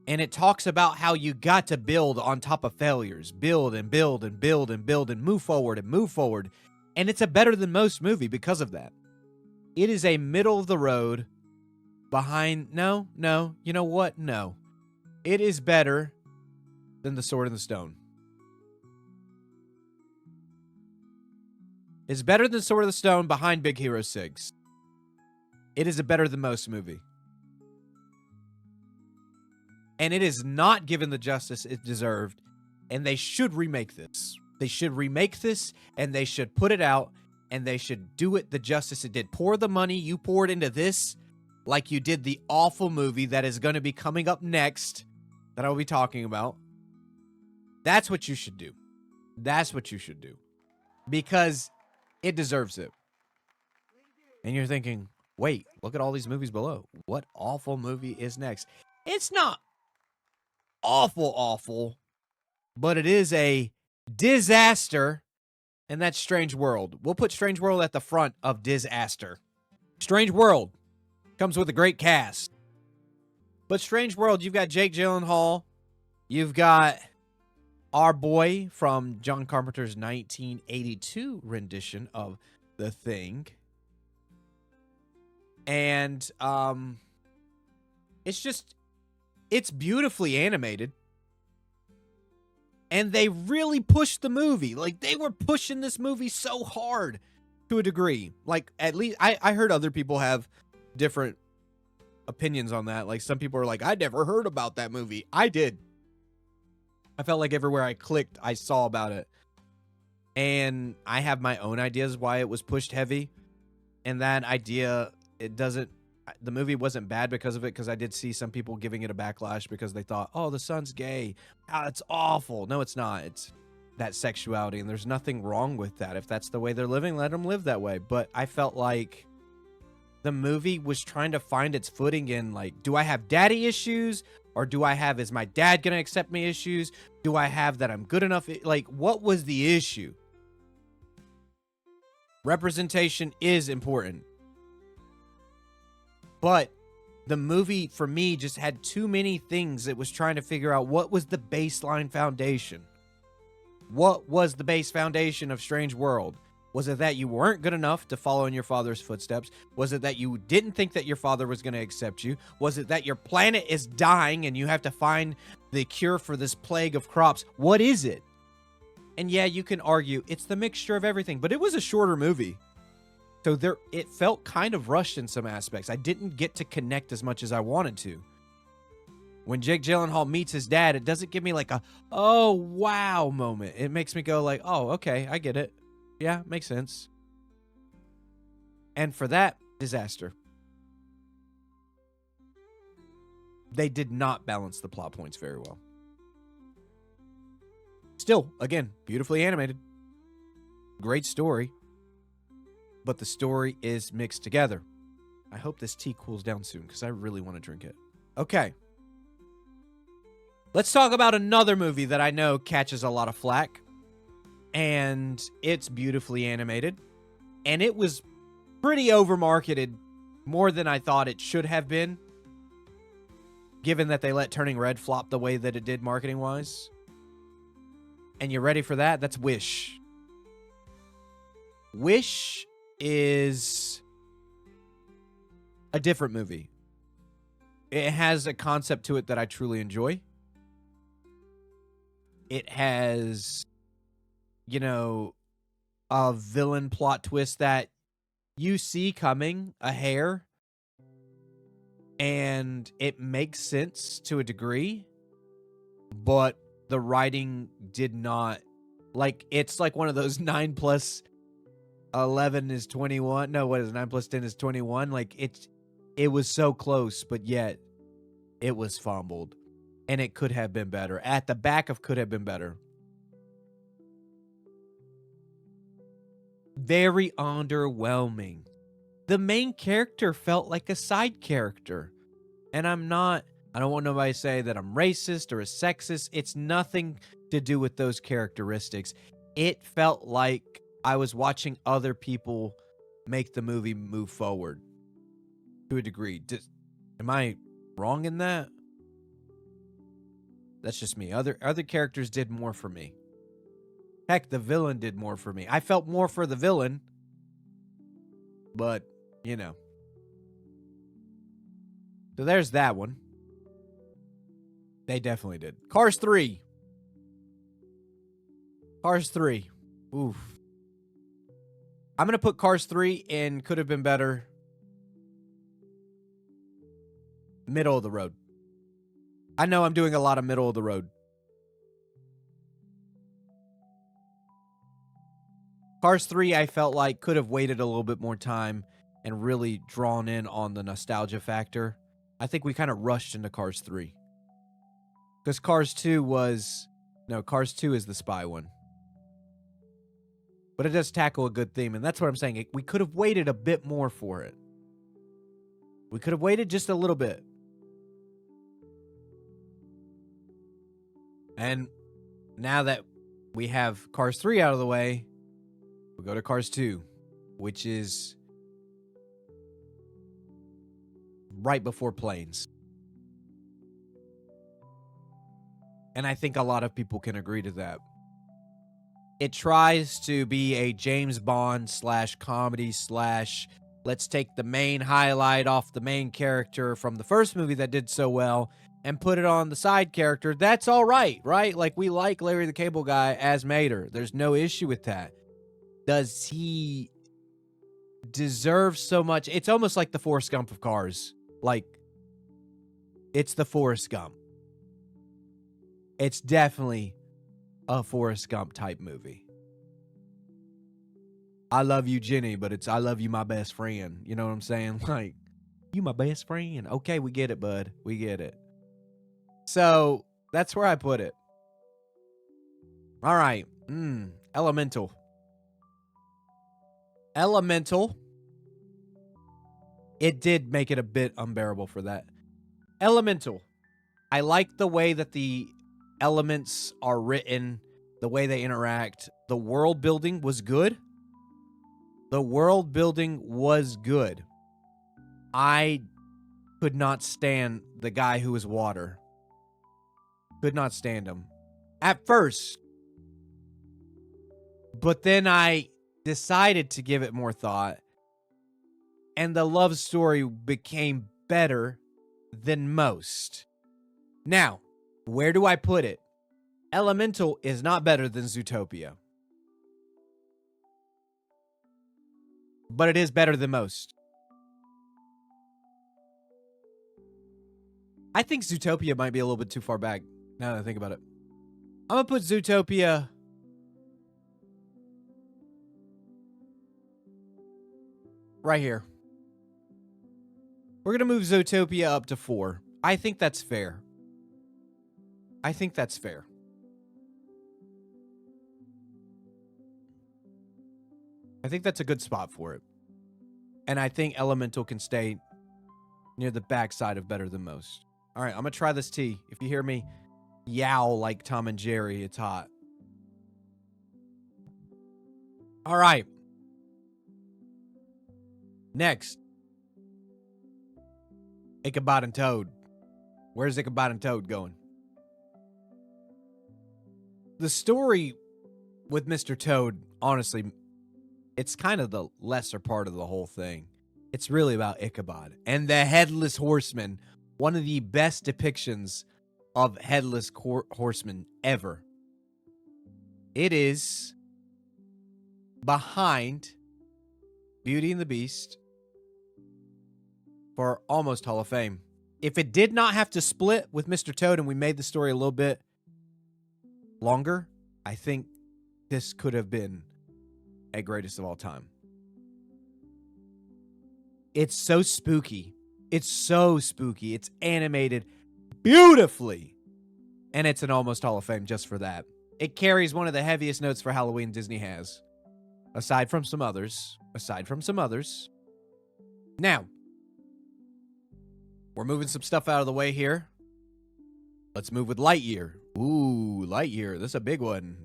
And it talks about how you got to build on top of failures. Build and build and build and build and move forward and move forward. And it's a better than most movie because of that. It is a middle of the road behind... No. You know what? No. It is better than The Sword and the Stone. It's better than Sword of the Stone behind Big Hero 6. It is a better than most movie. And it is not given the justice it deserved. And they should remake this. They should remake this, and they should put it out, and they should do it the justice it did. Pour the money you poured into this like you did the awful movie that is going to be coming up next that I will be talking about. That's what you should do. That's what you should do. Because it deserves it. And you're thinking, wait, look at all these movies below. What awful movie is next? It's not awful, but it is a disaster, and that's Strange World. We'll put Strange World at the front of disaster. Strange World comes with a great cast. But Strange World, you've got Jake Gyllenhaal. You've got our boy from John Carpenter's 1982 rendition of The Thing. And it's beautifully animated. And they really pushed the movie. Like, they were pushing this movie so hard to a degree. Like, at least I heard other people have different opinions on that. Like, some people are like, I never heard about that movie. I did. I felt like everywhere I clicked, I saw about it. And I have my own ideas why it was pushed heavy. And that idea, the movie wasn't bad because of it, because I did see some people giving it a backlash because they thought, oh, the son's gay. Oh, it's awful. No, it's not. It's that sexuality, and there's nothing wrong with that. If that's the way they're living, let them live that way. But I felt like the movie was trying to find its footing in, like, do I have daddy issues? Or do I have, is my dad going to accept me issues? Do I have that I'm good enough? Like, what was the issue? Representation is important. But the movie, for me, just had too many things it was trying to figure out what was the baseline foundation. What was the base foundation of Strange World? Was it that you weren't good enough to follow in your father's footsteps? Was it that you didn't think that your father was going to accept you? Was it that your planet is dying and you have to find the cure for this plague of crops? What is it? And yeah, you can argue it's the mixture of everything, but it was a shorter movie. So it felt kind of rushed in some aspects. I didn't get to connect as much as I wanted to. When Jake Gyllenhaal meets his dad, it doesn't give me like a, oh, wow moment. It makes me go like, oh, okay, I get it. Yeah, makes sense. And for that, disaster. they did not balance the plot points very well. Still, again, beautifully animated. Great story. But the story is mixed together. I hope this tea cools down soon because I really want to drink it. Okay. Let's talk about another movie that I know catches a lot of flack. And it's beautifully animated. And it was pretty overmarketed, more than I thought it should have been, given that they let Turning Red flop the way that it did marketing-wise. And you ready for that? That's Wish. Wish is a different movie. It has a concept to it that I truly enjoy. It has, you know, a villain plot twist that you see coming a hair, and it makes sense to a degree, but the writing did not, like, it's like one of those 9 plus 11 is 21. No, what is 9 plus 10 is 21? Like, it was so close, but yet it was fumbled, and it could have been better. At the back of could have been better. Very underwhelming. The main character felt like a side character. And I don't want nobody to say that I'm racist or a sexist. It's nothing to do with those characteristics. It felt like I was watching other people make the movie move forward to a degree. Am I wrong in that? That's just me. Other characters did more for me. Heck, the villain did more for me. I felt more for the villain, but, you know. So there's that one. They definitely did. Cars 3. Cars 3. Oof. I'm going to put Cars 3 in could have been better. Middle of the road. I know I'm doing a lot of middle of the road. Cars 3, I felt like could have waited a little bit more time and really drawn in on the nostalgia factor. I think we kind of rushed into Cars 3. Because Cars 2 is the spy one. But it does tackle a good theme, and that's what I'm saying. We could have waited a bit more for it. We could have waited just a little bit. And now that we have Cars 3 out of the way, we go to Cars 2, which is right before Planes. And I think a lot of people can agree to that. It tries to be a James Bond / comedy / let's take the main highlight off the main character from the first movie that did so well and put it on the side character. That's all right, right? Like, we like Larry the Cable Guy as Mater. There's no issue with that. Does he deserve so much? It's almost like the Forrest Gump of cars. Like, it's the Forrest Gump. It's definitely a Forrest Gump type movie. I love you, Jenny, but it's I love you, my best friend. You know what I'm saying? Like, you my best friend. Okay, we get it, bud. We get it. So, that's where I put it. All right. Elemental. Elemental. It did make it a bit unbearable for that. Elemental. I like the way that the elements are written, the way they interact. The world building was good. The world building was good. I could not stand the guy who was water. Could not stand him. At first. But then I decided to give it more thought. And the love story became better than most. Now, where do I put it? Elemental is not better than Zootopia. But it is better than most. I think Zootopia might be a little bit too far back, now that I think about it. I'm going to put Zootopia right here. We're going to move Zootopia up to 4. I think that's fair. I think that's fair. I think that's a good spot for it. And I think Elemental can stay near the backside of Better Than Most. All right, I'm going to try this tea. If you hear me yowl like Tom and Jerry, it's hot. All right. Next. Ichabod and Toad. Where's Ichabod and Toad going? The story with Mr. Toad, honestly, it's kind of the lesser part of the whole thing. It's really about Ichabod and the Headless Horseman, one of the best depictions of Headless Horseman ever. It is behind Beauty and the Beast for almost Hall of Fame. If it did not have to split with Mr. Toad and we made the story a little bit longer, I think this could have been a greatest of all time. It's so spooky. It's so spooky. It's animated beautifully. And it's an almost Hall of Fame just for that. It carries one of the heaviest notes for Halloween Disney has. Aside from some others. Now, we're moving some stuff out of the way here. Let's move with Lightyear. Ooh, Lightyear. This is a big one.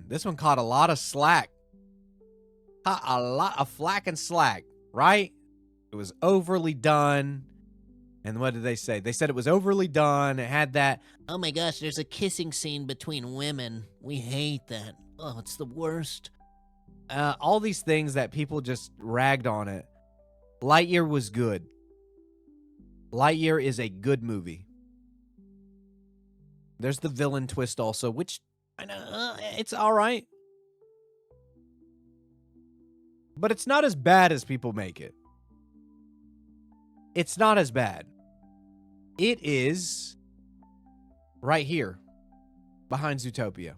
This one caught a lot of slack. Caught a lot of flack and slack, right? It was overly done. And what did they say? They said it was overly done. It had that, oh my gosh, there's a kissing scene between women. We hate that. Oh, it's the worst. all these things that people just ragged on it. Lightyear was good. Lightyear is a good movie. There's the villain twist also, which I know it's all right. But it's not as bad as people make it. It's not as bad. It is right here behind Zootopia.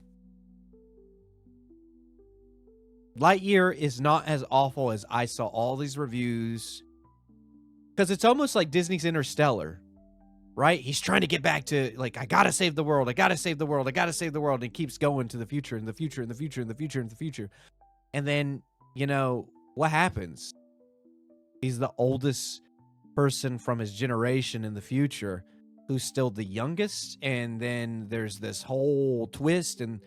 Lightyear is not as awful as I saw all these reviews. Because it's almost like Disney's Interstellar. Right? He's trying to get back to, like, I gotta save the world. I gotta save the world. I gotta save the world. And he keeps going to the future and the future and the future and the future and the future. And then, you know, what happens? He's the oldest person from his generation in the future who's still the youngest. And then there's this whole twist. And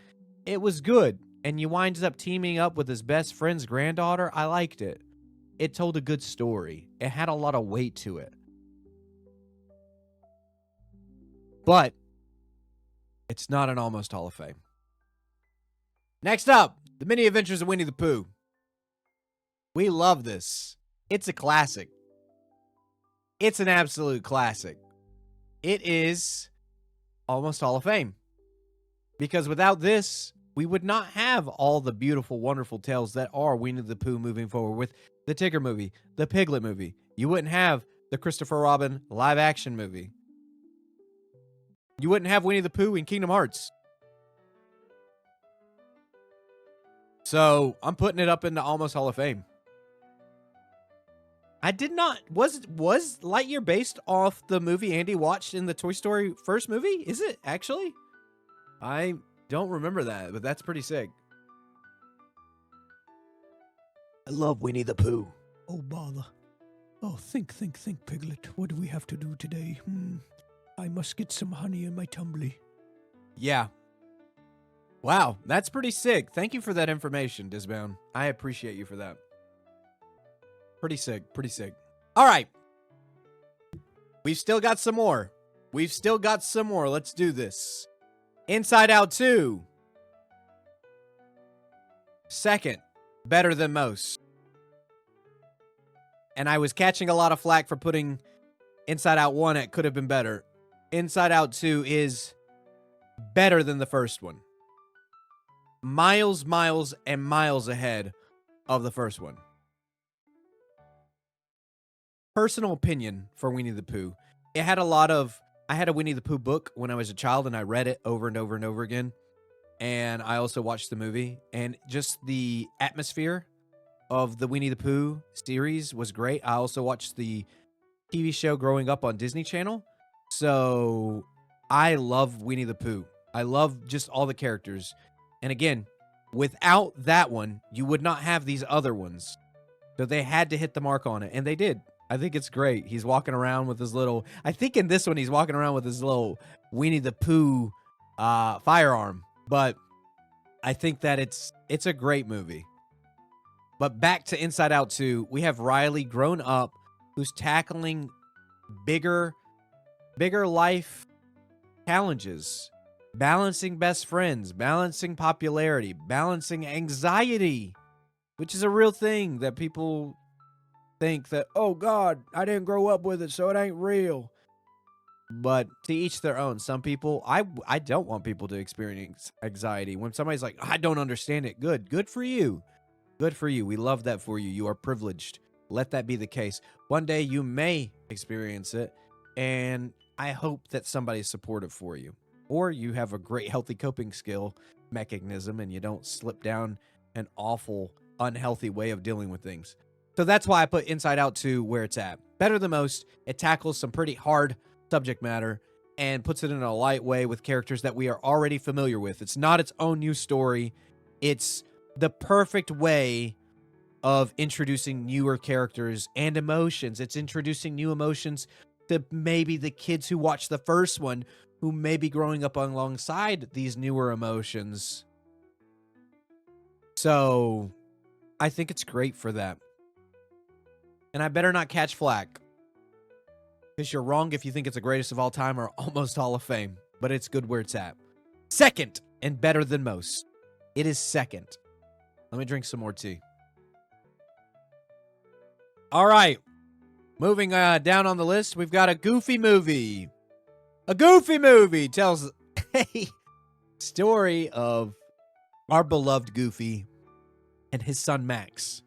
it was good. And he winds up teaming up with his best friend's granddaughter. I liked it. It told a good story. It had a lot of weight to it. But it's not an almost Hall of Fame. Next up, The Mini Adventures of Winnie the Pooh. We love this. It's a classic. It's an absolute classic. It is almost Hall of Fame. Because without this, we would not have all the beautiful, wonderful tales that are Winnie the Pooh moving forward with the Tigger movie, the Piglet movie. You wouldn't have the Christopher Robin live action movie. You wouldn't have Winnie the Pooh in Kingdom Hearts. So I'm putting it up into almost Hall of Fame. I did not. Was Lightyear based off the movie Andy watched in the Toy Story first movie? Is it actually? I don't remember that, but that's pretty sick. I love Winnie the Pooh. Oh, bother. Oh, think, Piglet. What do we have to do today? I must get some honey in my tumbly. Yeah. Wow, that's pretty sick. Thank you for that information, Disbound. I appreciate you for that. Pretty sick. All right. We've still got some more. Let's do this. Inside Out 2. Second, Better Than Most. And I was catching a lot of flack for putting Inside Out 1 at could have been better. Inside Out 2 is better than the first one. Miles and miles ahead of the first one. Personal opinion for Winnie the Pooh. It had a lot of... I had a Winnie the Pooh book when I was a child, and I read it over and over and over again. And I also watched the movie. And just the atmosphere of the Winnie the Pooh series was great. I also watched the TV show growing up on Disney Channel. So I love Winnie the Pooh. I love just all the characters. And again, without that one, you would not have these other ones. So they had to hit the mark on it, and they did. I think it's great. He's walking around with his little... I think in this one, he's walking around with his little Winnie the Pooh firearm. But I think that it's a great movie. But back to Inside Out 2, we have Riley grown up who's tackling bigger life challenges. Balancing best friends, balancing popularity, balancing anxiety, which is a real thing that people think that, oh God, I didn't grow up with it, so it ain't real. But to each their own. Some people, I don't want people to experience anxiety. When somebody's like, I don't understand it, good for you. Good for you. We love that for you. You are privileged. Let that be the case. One day you may experience it, and I hope that somebody's supportive for you. Or you have a great healthy coping skill mechanism and you don't slip down an awful, unhealthy way of dealing with things. So that's why I put Inside Out 2 where it's at. Better than most. It tackles some pretty hard subject matter and puts it in a light way with characters that we are already familiar with. It's not its own new story. It's the perfect way of introducing newer characters and emotions. It's introducing new emotions to maybe the kids who watched the first one, who may be growing up alongside these newer emotions. So I think it's great for that. And I better not catch flack, because you're wrong if you think it's the greatest of all time or almost Hall of Fame, but it's good where it's at. Second, and better than most. It is second. Let me drink some more tea. All right. Moving down on the list, we've got a Goofy movie. A Goofy movie tells a story of our beloved Goofy and his son Max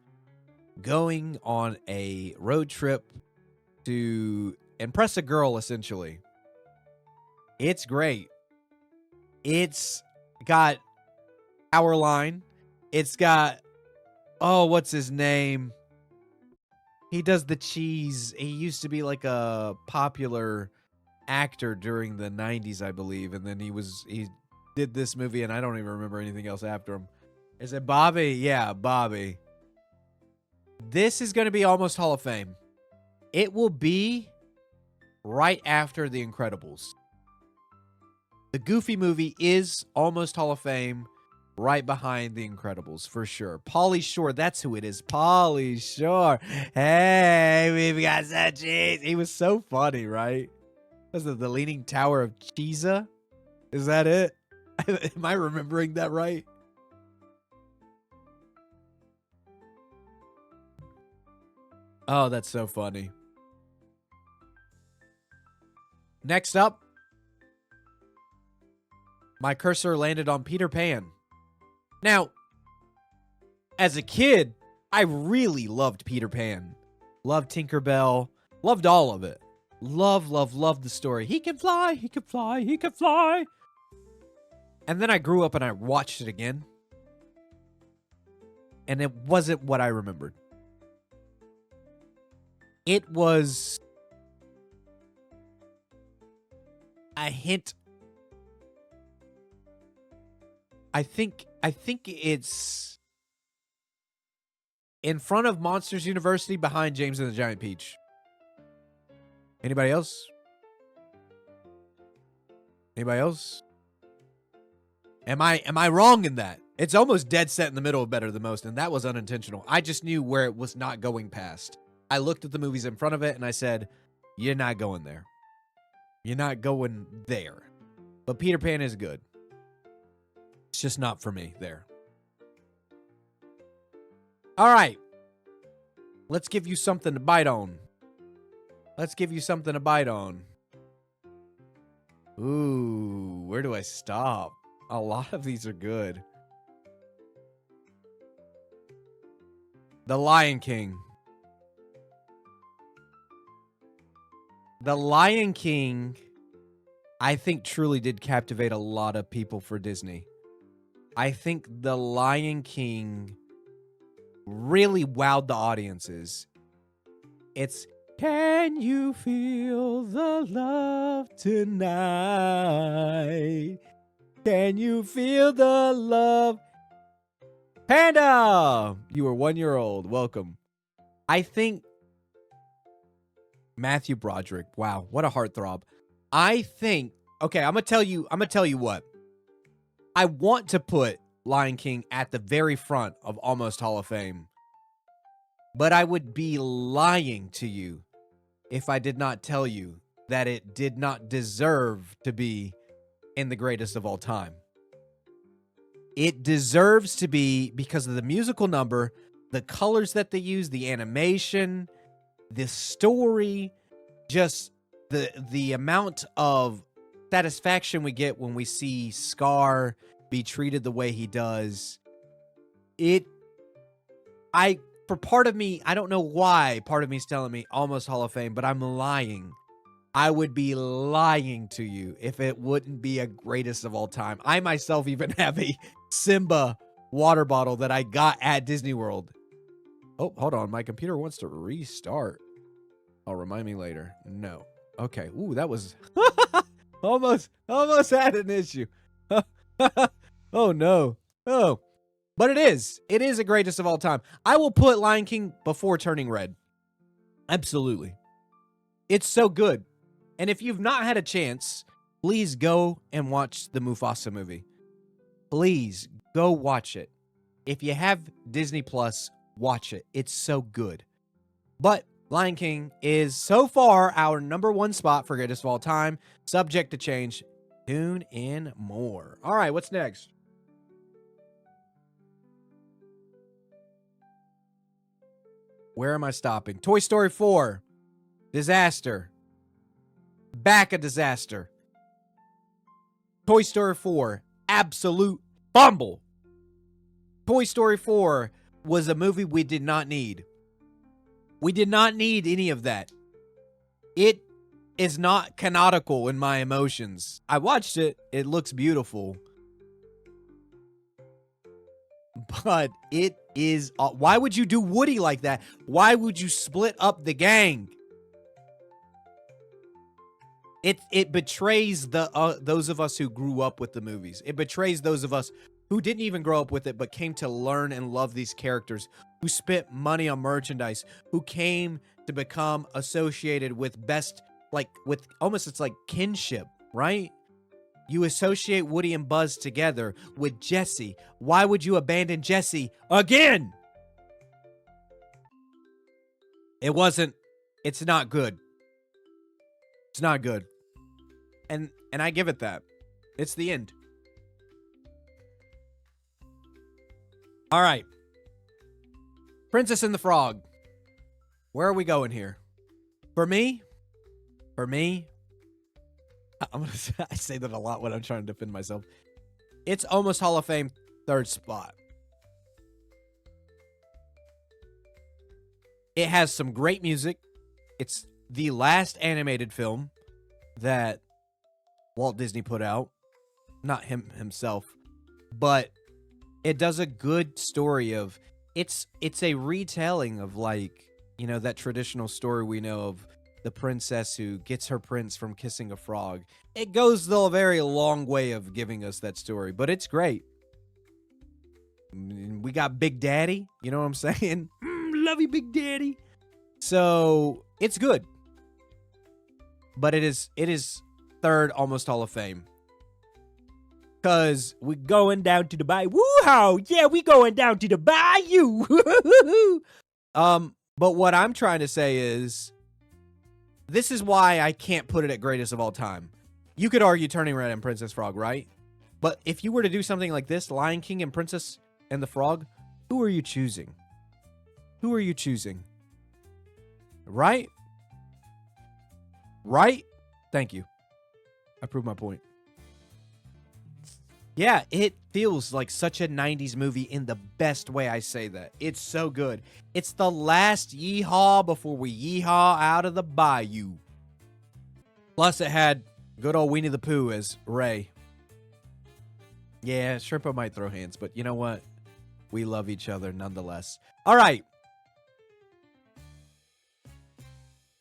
going on a road trip to impress a girl, essentially. It's great. It's got Powerline. It's got, oh, what's his name? He does the cheese. He used to be like a popular actor during the 90s, I believe. And then he did this movie, and I don't even remember anything else after him. Is it Bobby? Yeah, Bobby. This is going to be almost Hall of Fame. It will be right after The Incredibles. The Goofy movie is almost Hall of Fame, right behind The Incredibles, for sure. Pauly Shore, that's who it is. Pauly Shore. Hey, we've got some cheese. He was so funny, right? Was it the Leaning Tower of Cheesa? Is that it? Am I remembering that right? Oh, that's so funny. Next up, my cursor landed on Peter Pan. Now, as a kid, I really loved Peter Pan. Loved Tinkerbell. Loved all of it. Loved the story. He can fly, he can fly, he can fly. And then I grew up and I watched it again. And it wasn't what I remembered. It was a hint. I think it's in front of Monsters University, behind James and the Giant Peach. Anybody else? Anybody else? Am I wrong in that? It's almost dead set in the middle of Better Than Most, and that was unintentional. I just knew where it was not going past. I looked at the movies in front of it and I said, you're not going there. You're not going there. But Peter Pan is good. It's just not for me there. All right. Let's give you something to bite on. Let's give you something to bite on. Ooh, where do I stop? A lot of these are good. The Lion King. The Lion King, I think, truly did captivate a lot of people for Disney. I think The Lion King really wowed the audiences. Can you feel the love tonight? Can you feel the love? Panda! You are 1 year old. Welcome. I think Matthew Broderick. Wow, what a heartthrob. I think, okay, I'm gonna tell you what. I want to put Lion King at the very front of Almost Hall of Fame. But I would be lying to you if I did not tell you that it did not deserve to be in the greatest of all time. It deserves to be because of the musical number, the colors that they use, the animation, the story, just the amount of satisfaction we get when we see Scar be treated the way he does. For part of me, I don't know why part of me is telling me Almost Hall of Fame, but I'm lying. I would be lying to you if it wouldn't be a greatest of all time. I myself even have a Simba water bottle that I got at Disney World. Oh, hold on. My computer wants to restart. Oh, remind me later. No. Okay. Ooh, that was almost had an issue. Oh, no. Oh. But it is. It is a greatest of all time. I will put Lion King before Turning Red. Absolutely. It's so good. And if you've not had a chance, please go and watch the Mufasa movie. Please go watch it. If you have Disney Plus, watch it. It's so good. But Lion King is so far our #1 spot for greatest of all time. Subject to change. Tune in more. All right, what's next? Where am I stopping? Toy Story 4. Disaster. Back a disaster. Toy Story 4. Absolute fumble. Toy Story 4 was a movie we did not need. We did not need any of that. It is not canonical in my emotions. I watched it. It looks beautiful. But it is... why would you do Woody like that? Why would you split up the gang? It betrays those of us who grew up with the movies. It betrays those of us who didn't even grow up with it, but came to learn and love these characters, who spent money on merchandise, who came to become associated with with almost, it's like kinship, right? You associate Woody and Buzz together with Jesse. Why would you abandon Jesse again? It's not good. It's not good. And I give it that. It's the end. All right. Princess and the Frog. Where are we going here? For me, I say that a lot when I'm trying to defend myself. It's Almost Hall of Fame, 3rd spot. It has some great music. It's the last animated film that Walt Disney put out. Not himself, but it does a good story of... It's a retelling of, like, you know, that traditional story we know of the princess who gets her prince from kissing a frog. It goes, though, a very long way of giving us that story, but it's great. We got Big Daddy, you know what I'm saying? Love you, Big Daddy. So, it's good. But it is 3rd Almost Hall of Fame. Because we're going down to the bayou. Woo-how! Yeah, we going down to the bayou. But what I'm trying to say is, this is why I can't put it at greatest of all time. You could argue Turning Red and Princess Frog, right? But if you were to do something like this, Lion King and Princess and the Frog, who are you choosing? Who are you choosing? Right? Right? Thank you. I proved my point. Yeah, it feels like such a 90s movie in the best way I say that. It's so good. It's the last yeehaw before we yeehaw out of the bayou. Plus, it had good old Winnie the Pooh as Ray. Yeah, Shrimpo might throw hands, but you know what? We love each other nonetheless. All right.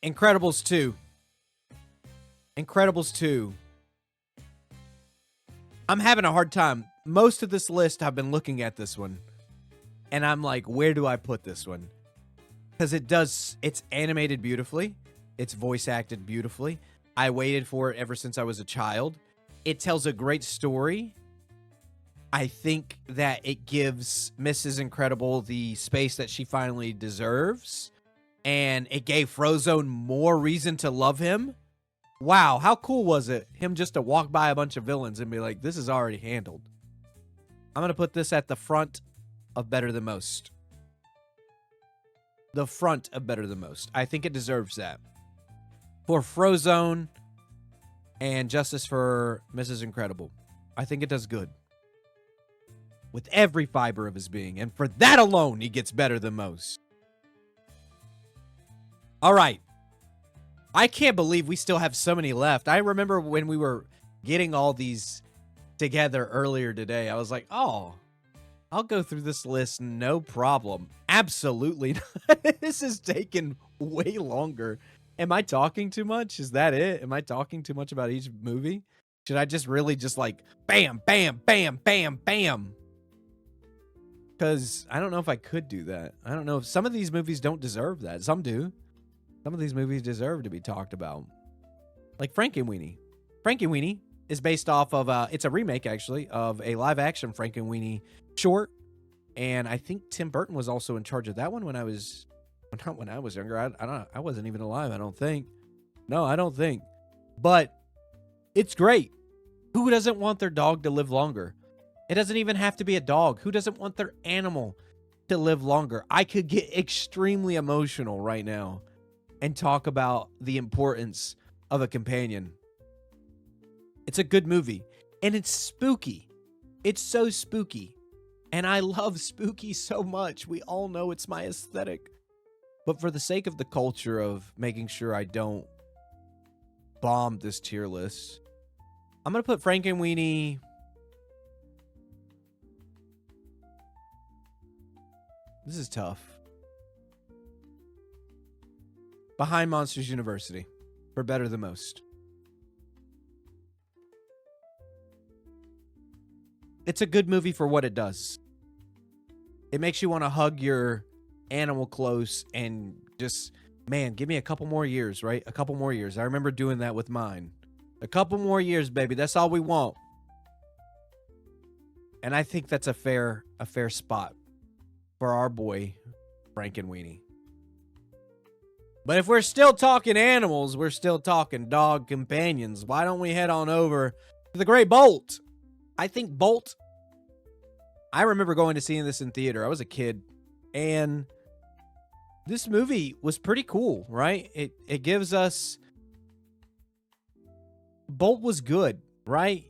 Incredibles 2. Incredibles 2. I'm having a hard time. Most of this list, I've been looking at this one, and I'm like, where do I put this one? Because it's animated beautifully. It's voice acted beautifully. I waited for it ever since I was a child. It tells a great story. I think that it gives Mrs. Incredible the space that she finally deserves. And it gave Frozone more reason to love him. Wow, how cool was it? Him just to walk by a bunch of villains and be like, this is already handled. I'm going to put this at the front of Better Than Most. The front of Better Than Most. I think it deserves that. For Frozone and justice for Mrs. Incredible. I think it does good. With every fiber of his being. And for that alone, he gets Better Than Most. All right. I can't believe we still have so many left. I remember when we were getting all these together earlier today, I was like, oh, I'll go through this list no problem. Absolutely not. This is taking way longer. Am I talking too much? Is that it? Am I talking too much about each movie? Should I just really just like bam, bam, bam, bam, bam? Because I don't know if I could do that. I don't know if some of these movies don't deserve that. Some do. Some of these movies deserve to be talked about. Like Frankenweenie. Frankenweenie is based off of, it's a remake actually, of a live action Frankenweenie short. And I think Tim Burton was also in charge of that one when I was, not when I was younger. I wasn't even alive, I don't think. No, I don't think. But it's great. Who doesn't want their dog to live longer? It doesn't even have to be a dog. Who doesn't want their animal to live longer? I could get extremely emotional right now and talk about the importance of a companion. It's a good movie. And it's spooky. It's so spooky. And I love spooky so much. We all know it's my aesthetic. But for the sake of the culture of making sure I don't bomb this tier list, I'm going to put Frankenweenie. This is tough. Behind Monsters University for Better Than Most. It's a good movie for what it does. It makes you want to hug your animal close and just, man, give me a couple more years, right? A couple more years. I remember doing that with mine. A couple more years, baby. That's all we want. And I think that's a fair spot for our boy, Frankenweenie. But if we're still talking animals, we're still talking dog companions. Why don't we head on over to the great Bolt? I think Bolt, I remember going to seeing this in theater. I was a kid, and this movie was pretty cool, right? It gives us, Bolt was good, right?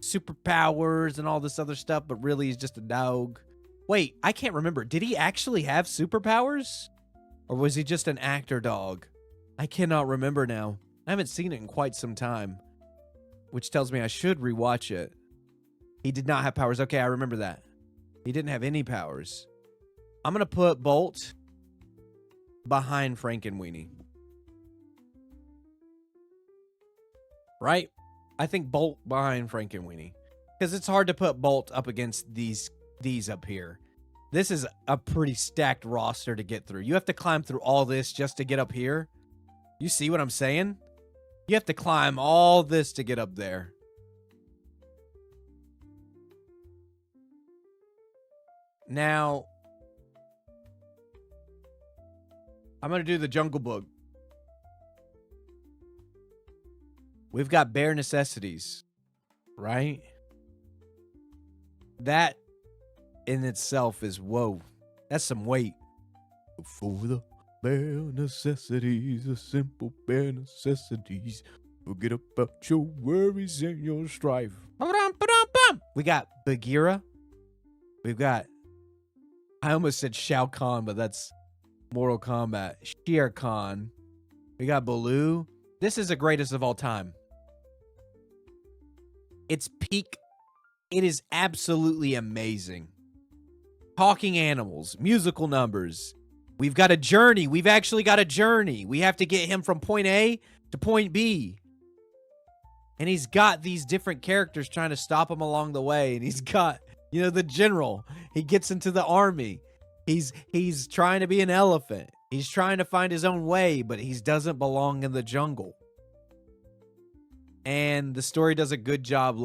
Superpowers and all this other stuff, but really he's just a dog. Wait, I can't remember. Did he actually have superpowers? Or was he just an actor dog? I cannot remember now. I haven't seen it in quite some time. Which tells me I should rewatch it. He did not have powers. Okay, I remember that. He didn't have any powers. I'm going to put Bolt behind Frankenweenie. Right? I think Bolt behind Frankenweenie. Because it's hard to put Bolt up against these up here. This is a pretty stacked roster to get through. You have to climb through all this just to get up here. You see what I'm saying? You have to climb all this to get up there. Now, I'm going to do the Jungle Book. We've got bare necessities, right? That in itself is, whoa, that's some weight. For the bare necessities, the simple bare necessities, forget about your worries and your strife. We got Bagheera. We've got, I almost said Shao Kahn, but that's Mortal Kombat. Shere Khan. We got Baloo. This is the greatest of all time. It's peak. It is absolutely amazing. Talking animals, musical numbers, We've got a journey. We've actually got a journey. We have to get him from point A to point B. And he's got these different characters trying to stop him along the way. And he's got, you know, the general. He gets into the army. He's trying to be an elephant. He's trying to find his own way, but he doesn't belong in the jungle. And the story does a good job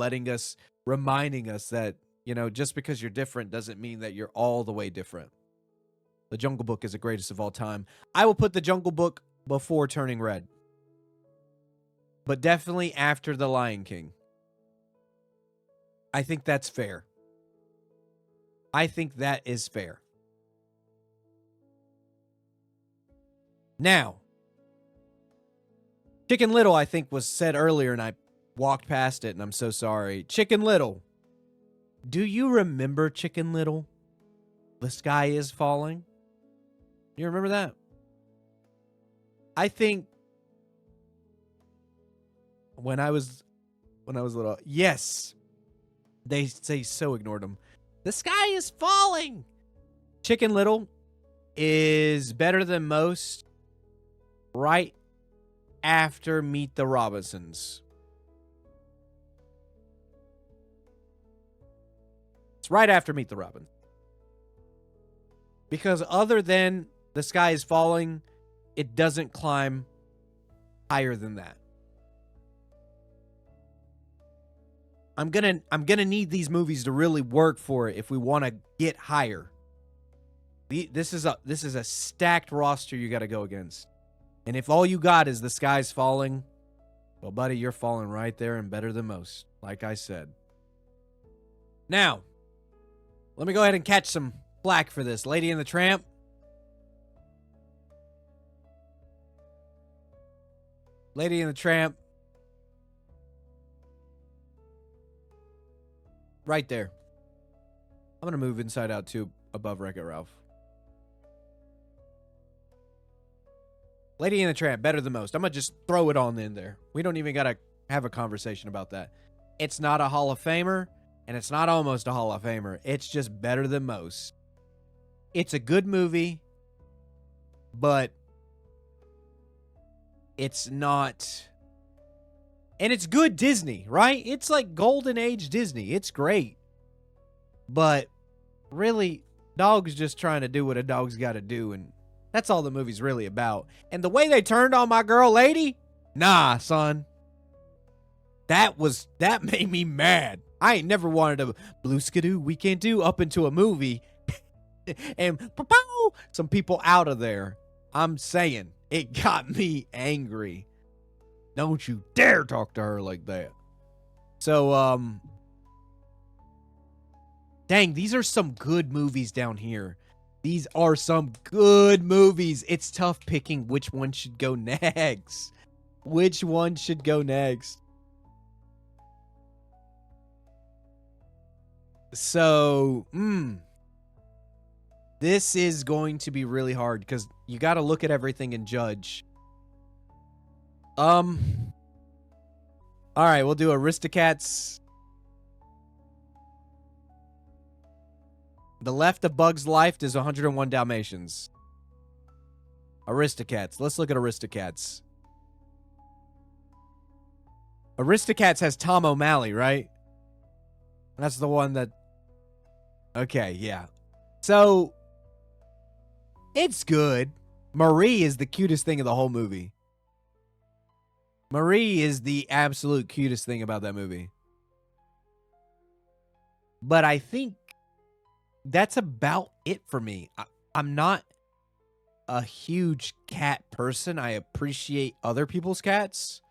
reminding us that, you know, just because you're different doesn't mean that you're all the way different. The Jungle Book is the greatest of all time. I will put The Jungle Book before Turning Red. But definitely after The Lion King. I think that's fair. I think that is fair. Now, Chicken Little, I think, was said earlier, and I walked past it, and I'm so sorry. Chicken Little. Do you remember Chicken Little? The Sky is Falling. You remember that? I think when I was little, yes, they so ignored him. The sky is falling. Chicken Little is better than most right after Meet the Robinsons. It's right after Meet the Robinsons. Because other than The Sky is Falling, it doesn't climb higher than that. I'm gonna need these movies to really work for it if we want to get higher. This is a stacked roster you got to go against. And if all you got is The Sky's Falling, well, buddy, you're falling right there and better than most, like I said. Now, let me go ahead and catch some flack for this. Lady and the Tramp. Lady and the Tramp. Right there. I'm going to move Inside Out 2 above Wreck-It Ralph. Lady and the Tramp, better than most. I'm going to just throw it on in there. We don't even got to have a conversation about that. It's not a Hall of Famer, and it's not almost a Hall of Famer. It's just better than most. It's a good movie, but it's not... And it's good Disney, right? It's like golden age Disney. It's great. But really, dog's just trying to do what a dog's got to do, and that's all the movie's really about. And the way they turned on my girl lady, nah, son. That made me mad. I ain't never wanted a blue skidoo, we can't do up into a movie and pow, some people out of there. I'm saying, it got me angry. Don't you dare talk to her like that. So, dang, these are some good movies down here. These are some good movies. It's tough picking which one should go next. Which one should go next? So, this is going to be really hard because you got to look at everything and judge. All right, we'll do Aristocats. The left of Bug's Life is 101 Dalmatians. Aristocats. Let's look at Aristocats. Aristocats has Tom O'Malley, right? That's the one that... Okay, yeah. So, it's good. Marie is the cutest thing in the whole movie. Marie is the absolute cutest thing about that movie. But I think that's about it for me. I'm not a huge cat person. I appreciate other people's cats.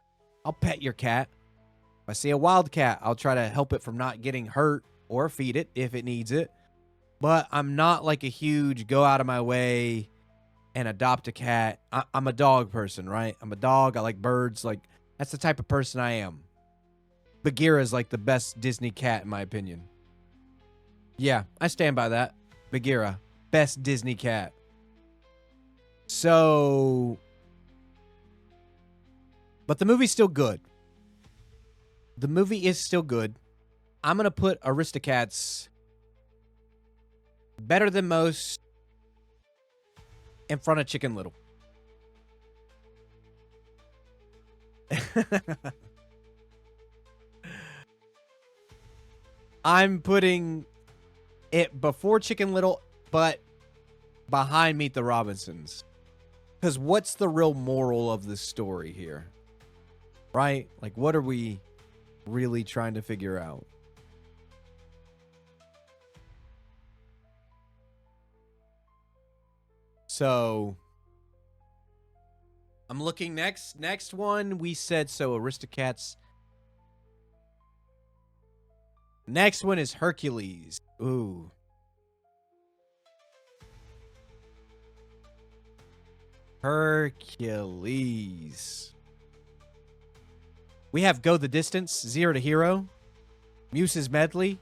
I'll pet your cat. If I see a wild cat, I'll try to help it from not getting hurt or feed it if it needs it. But I'm not like a huge go out of my way and adopt a cat. I'm a dog person, right? I'm a dog. I like birds. Like, that's the type of person I am. Bagheera is like the best Disney cat in my opinion. Yeah, I stand by that. Bagheera, best Disney cat. So, but the movie's still good. The movie is still good. I'm going to put Aristocats better than most. in front of Chicken Little. I'm putting it before Chicken Little, but behind Meet the Robinsons. Because what's the real moral of the story here? Right? Like, what are we really trying to figure out? So, I'm looking next. Next one, we said, so Aristocats. Next one is Hercules. Ooh. Hercules. We have Go the Distance, Zero to Hero, Muse's Medley,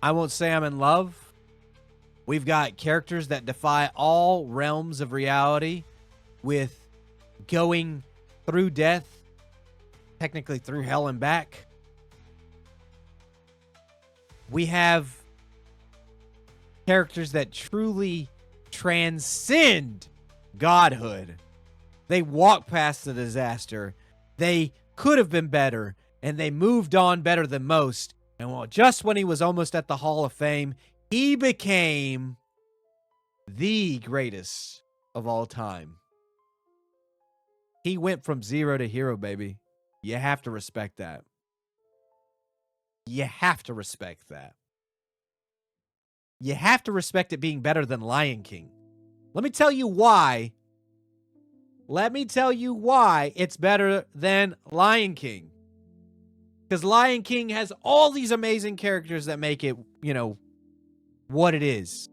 I Won't Say I'm in Love. We've got characters that defy all realms of reality with going through death, technically through hell and back. We have characters that truly transcend godhood. They walk past the disaster. They could have been better, and they moved on better than most. And well, just when he was almost at the Hall of Fame, he became the greatest of all time. He went from zero to hero, baby. You have to respect that. You have to respect that. You have to respect it being better than Lion King. Let me tell you why. Let me tell you why it's better than Lion King. Because Lion King has all these amazing characters that make it, what it is.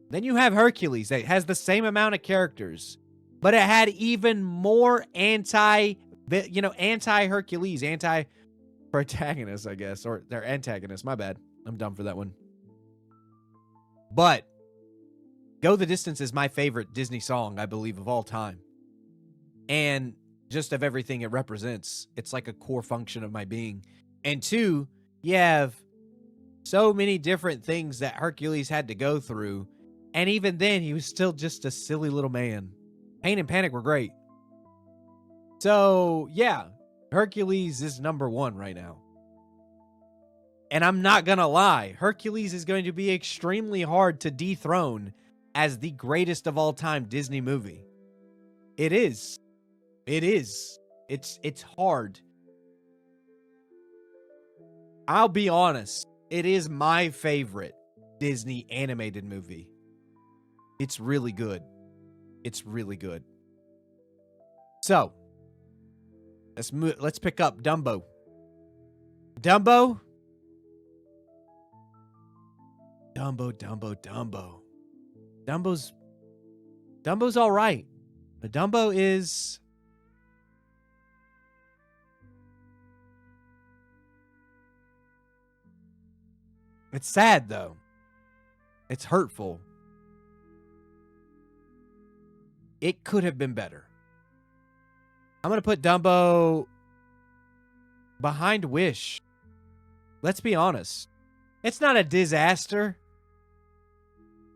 Then you have Hercules that has the same amount of characters, but it had even more anti-Hercules, anti-protagonists, I guess, or they're antagonists. My bad. I'm dumb for that one. But Go the Distance is my favorite Disney song, I believe, of all time. And just of everything it represents. It's like a core function of my being. And two, you have so many different things that Hercules had to go through. And even then, he was still just a silly little man. Pain and Panic were great. So, yeah, Hercules is number one right now. And I'm not going to lie, Hercules is going to be extremely hard to dethrone as the greatest of all time Disney movie. It is. It is. It's hard. I'll be honest. It is my favorite Disney animated movie. It's really good. It's really good. So, let's pick up Dumbo. Dumbo. Dumbo's all right. But Dumbo is... It's sad, though. It's hurtful. It could have been better. I'm going to put Dumbo behind Wish. Let's be honest. It's not a disaster,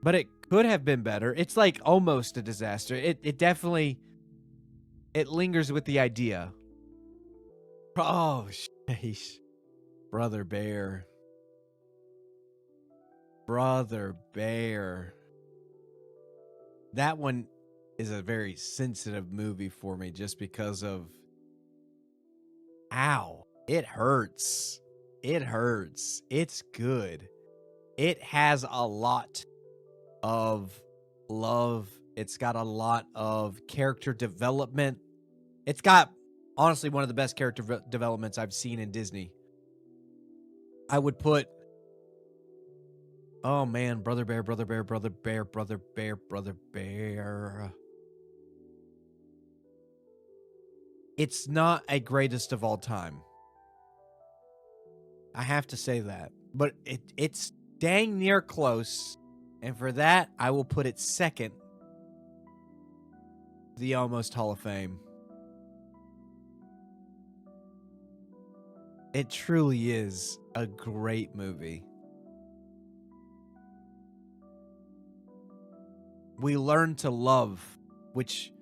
but it could have been better. It's like almost a disaster. It definitely, it lingers with the idea. Oh, sheesh. Brother Bear. Brother Bear. That one is a very sensitive movie for me just because of... Ow. It hurts. It hurts. It's good. It has a lot of love. It's got a lot of character development. It's got, honestly, one of the best character developments I've seen in Disney. I would put... Oh, man. Brother Bear, Brother Bear, Brother Bear, Brother Bear, Brother Bear. It's not a greatest of all time. I have to say that. But it's dang near close. And for that, I will put it second. The Almost Hall of Fame. It truly is a great movie. we learn to love, which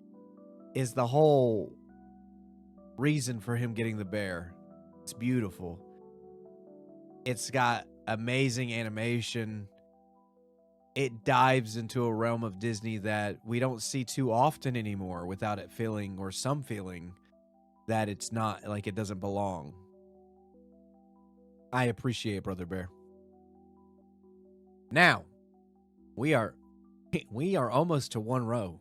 is the whole reason for him getting the bear. It's beautiful. It's got amazing animation. It dives into a realm of Disney that we don't see too often anymore without it feeling, or some feeling, that it's not, like, it doesn't belong. I appreciate Brother Bear. Now, we are almost to one row.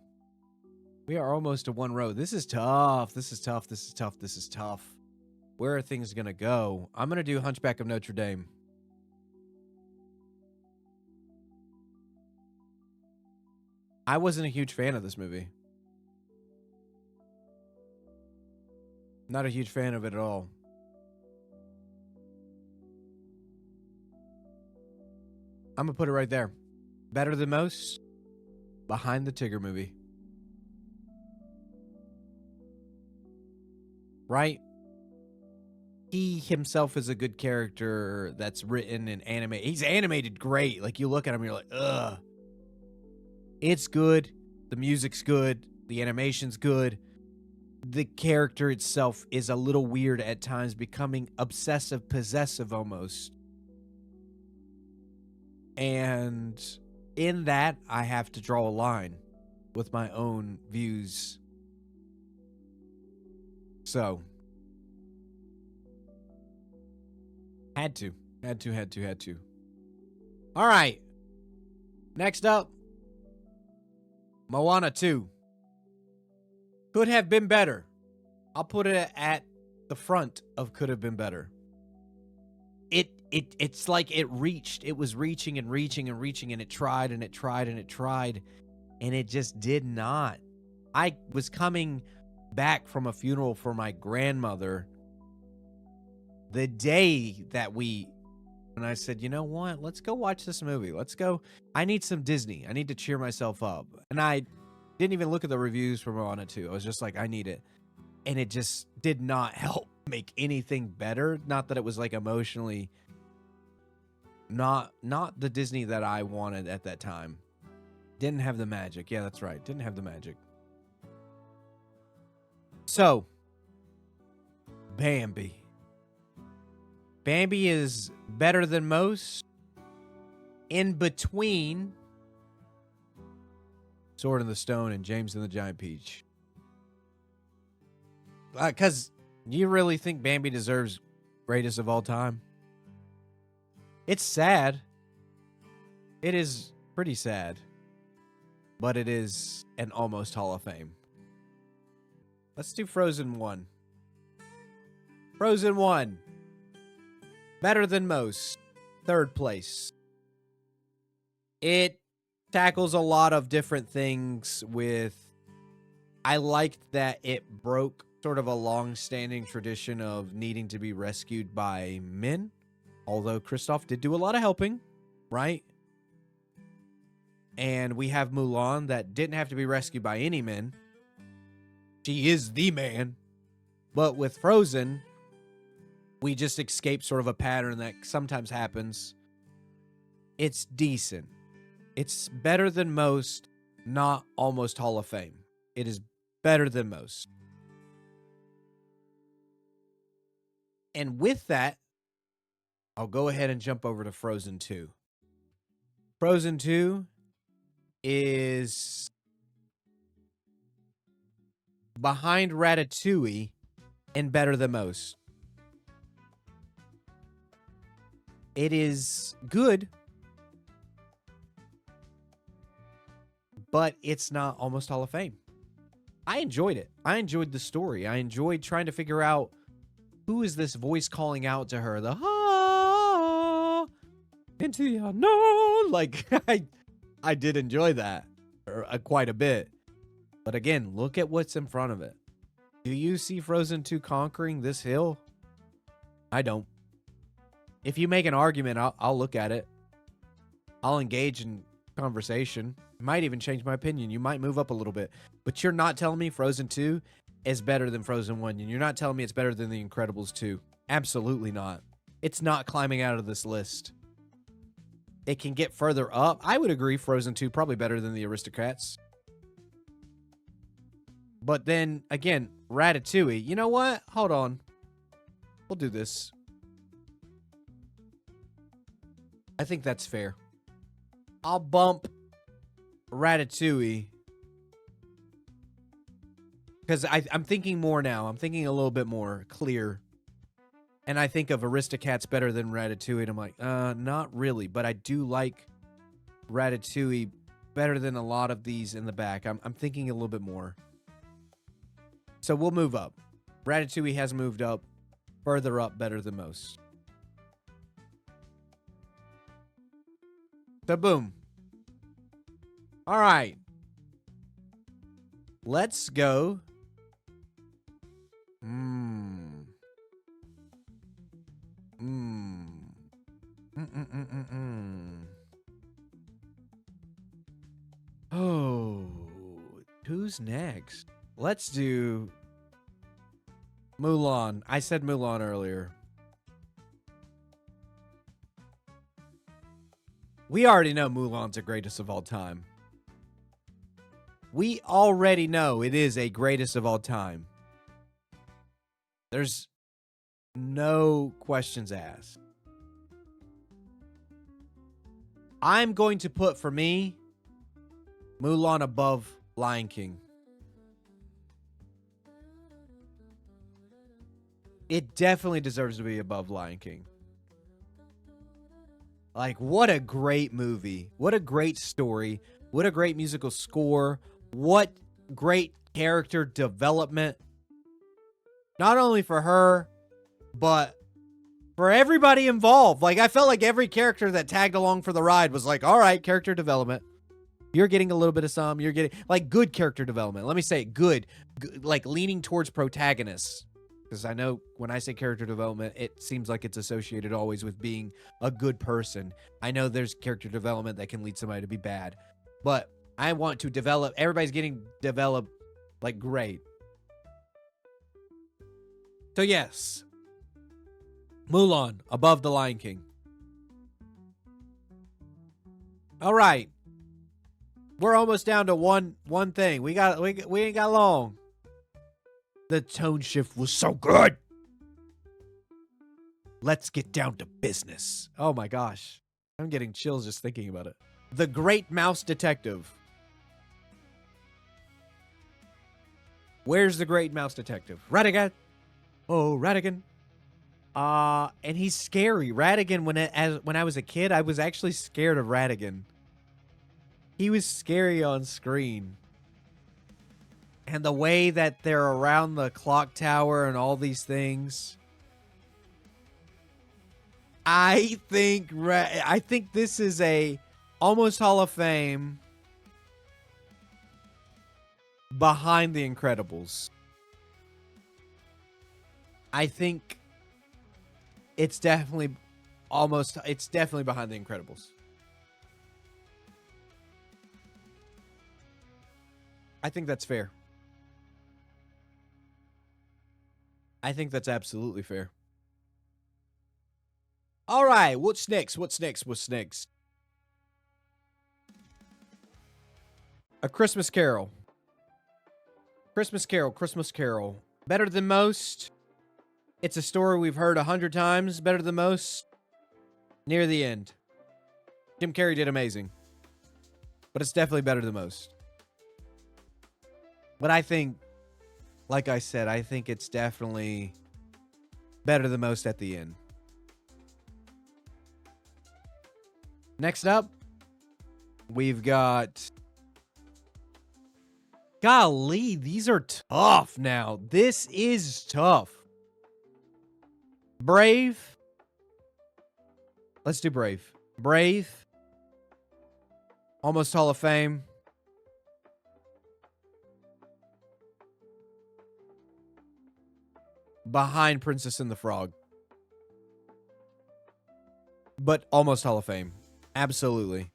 We are almost to one row. This is tough. This is tough. This is tough. This is tough. Where are things going to go? I'm going to do Hunchback of Notre Dame. I wasn't a huge fan of this movie. Not a huge fan of it at all. I'm going to put it right there. Better than most, behind the Tigger movie. Right? He himself is a good character that's written and animated. He's animated great. Like, you look at him, you're like, ugh. It's good. The music's good. The animation's good. The character itself is a little weird at times, becoming obsessive, possessive almost. And in that, I have to draw a line with my own views. So, had to. All right. Next up, Moana 2. Could have been better. I'll put it at the front of could have been better. It's like it was reaching and reaching and reaching, and it tried and it tried and it tried, and it just did not. I was coming back from a funeral for my grandmother the day that and I said, you know what? Let's go watch this movie. Let's go. I need some Disney. I need to cheer myself up. And I didn't even look at the reviews for Moana 2. I was just like, I need it. And it just did not help make anything better. Not that it was like emotionally not the Disney that I wanted at that time. Didn't have the magic. Yeah, that's right. Didn't have the magic. So, Bambi. Bambi is better than most. In between Sword in the Stone and James and the Giant Peach. Because you really think Bambi deserves greatest of all time? It's sad. It is pretty sad. But it is an almost Hall of Fame. Let's do Frozen 1. Frozen 1. Better than most. Third place. It tackles a lot of different things with... I liked that it broke sort of a long-standing tradition of needing to be rescued by men. Although Kristoff did do a lot of helping, right? And we have Mulan that didn't have to be rescued by any men. She is the man. But with Frozen, we just escape sort of a pattern that sometimes happens. It's decent. It's better than most, not almost Hall of Fame. It is better than most. And with that, I'll go ahead and jump over to Frozen 2. Frozen 2 is behind Ratatouille and better than most. It is good, but it's not almost Hall of Fame. I enjoyed it. I enjoyed the story. I enjoyed trying to figure out who is this voice calling out to her. The into the unknown. Like, I did enjoy that quite a bit. But again, look at what's in front of it. Do you see Frozen 2 conquering this hill? I don't. If you make an argument, I'll look at it. I'll engage in conversation. Might even change my opinion. You might move up a little bit. But you're not telling me Frozen 2 is better than Frozen 1. And you're not telling me it's better than The Incredibles 2. Absolutely not. It's not climbing out of this list. it can get further up. I would agree Frozen 2 probably better than the Aristocats. But then, again, Ratatouille. You know what? Hold on. We'll do this. I think that's fair. I'll bump Ratatouille. Because I'm thinking more now. I'm thinking a little bit more clear. And I think of Aristocats better than Ratatouille. And I'm like, not really. But I do like Ratatouille better than a lot of these in the back. I'm thinking a little bit more. So we'll move up. Ratatouille has moved up. Further up better than most. So boom. All right. Let's go. Oh, who's next? Let's do Mulan. I said Mulan earlier. We already know Mulan's the greatest of all time. We already know it is a greatest of all time. There's no questions asked. I'm going to put, for me, Mulan above Lion King. It definitely deserves to be above Lion King. Like, what a great movie. What a great story. What a great musical score. What great character development. Not only for her, but for everybody involved. Like, I felt like every character that tagged along for the ride was like, all right, character development. You're getting a little bit of some. You're getting, like, good character development. Let me say it, good. Like, leaning towards protagonists. Because I know when I say character development, it seems like it's associated always with being a good person. I know there's character development that can lead somebody to be bad. But I want to develop. Everybody's getting developed like great. So yes. Mulan above the Lion King. All right. We're almost down to one thing. We ain't got long. The tone shift was so good. Let's get down to business. Oh my gosh. I'm getting chills just thinking about it. The Great Mouse Detective. Where's the Great Mouse Detective? Ratigan. Oh, Ratigan. And he's scary. Ratigan, when I was a kid, I was actually scared of Ratigan. He was scary on screen. And the way that they're around the clock tower and all these things. I think this is a almost Hall of Fame behind The Incredibles. I think it's definitely behind The Incredibles. I think that's fair. I think that's absolutely fair. All right, what's next? What's next? A Christmas Carol. Christmas Carol. Better than most. It's a story we've heard 100 times. Better than most. Near the end. Jim Carrey did amazing. But it's definitely better than most. But I think, like I said, I think it's definitely better than most at the end. Next up, we've got... Golly, these are tough now. This is tough. Brave. Let's do Brave. Brave. Almost Hall of Fame. Behind Princess and the Frog. But almost Hall of Fame. Absolutely.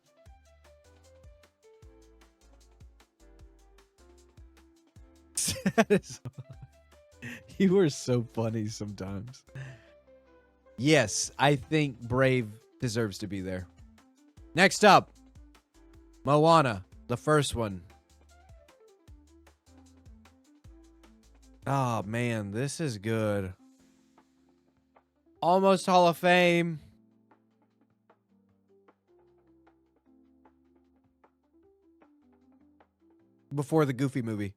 You are so funny sometimes. Yes, I think Brave deserves to be there. Next up, Moana, the first one. Oh, man, this is good. Almost Hall of Fame. Before the Goofy movie.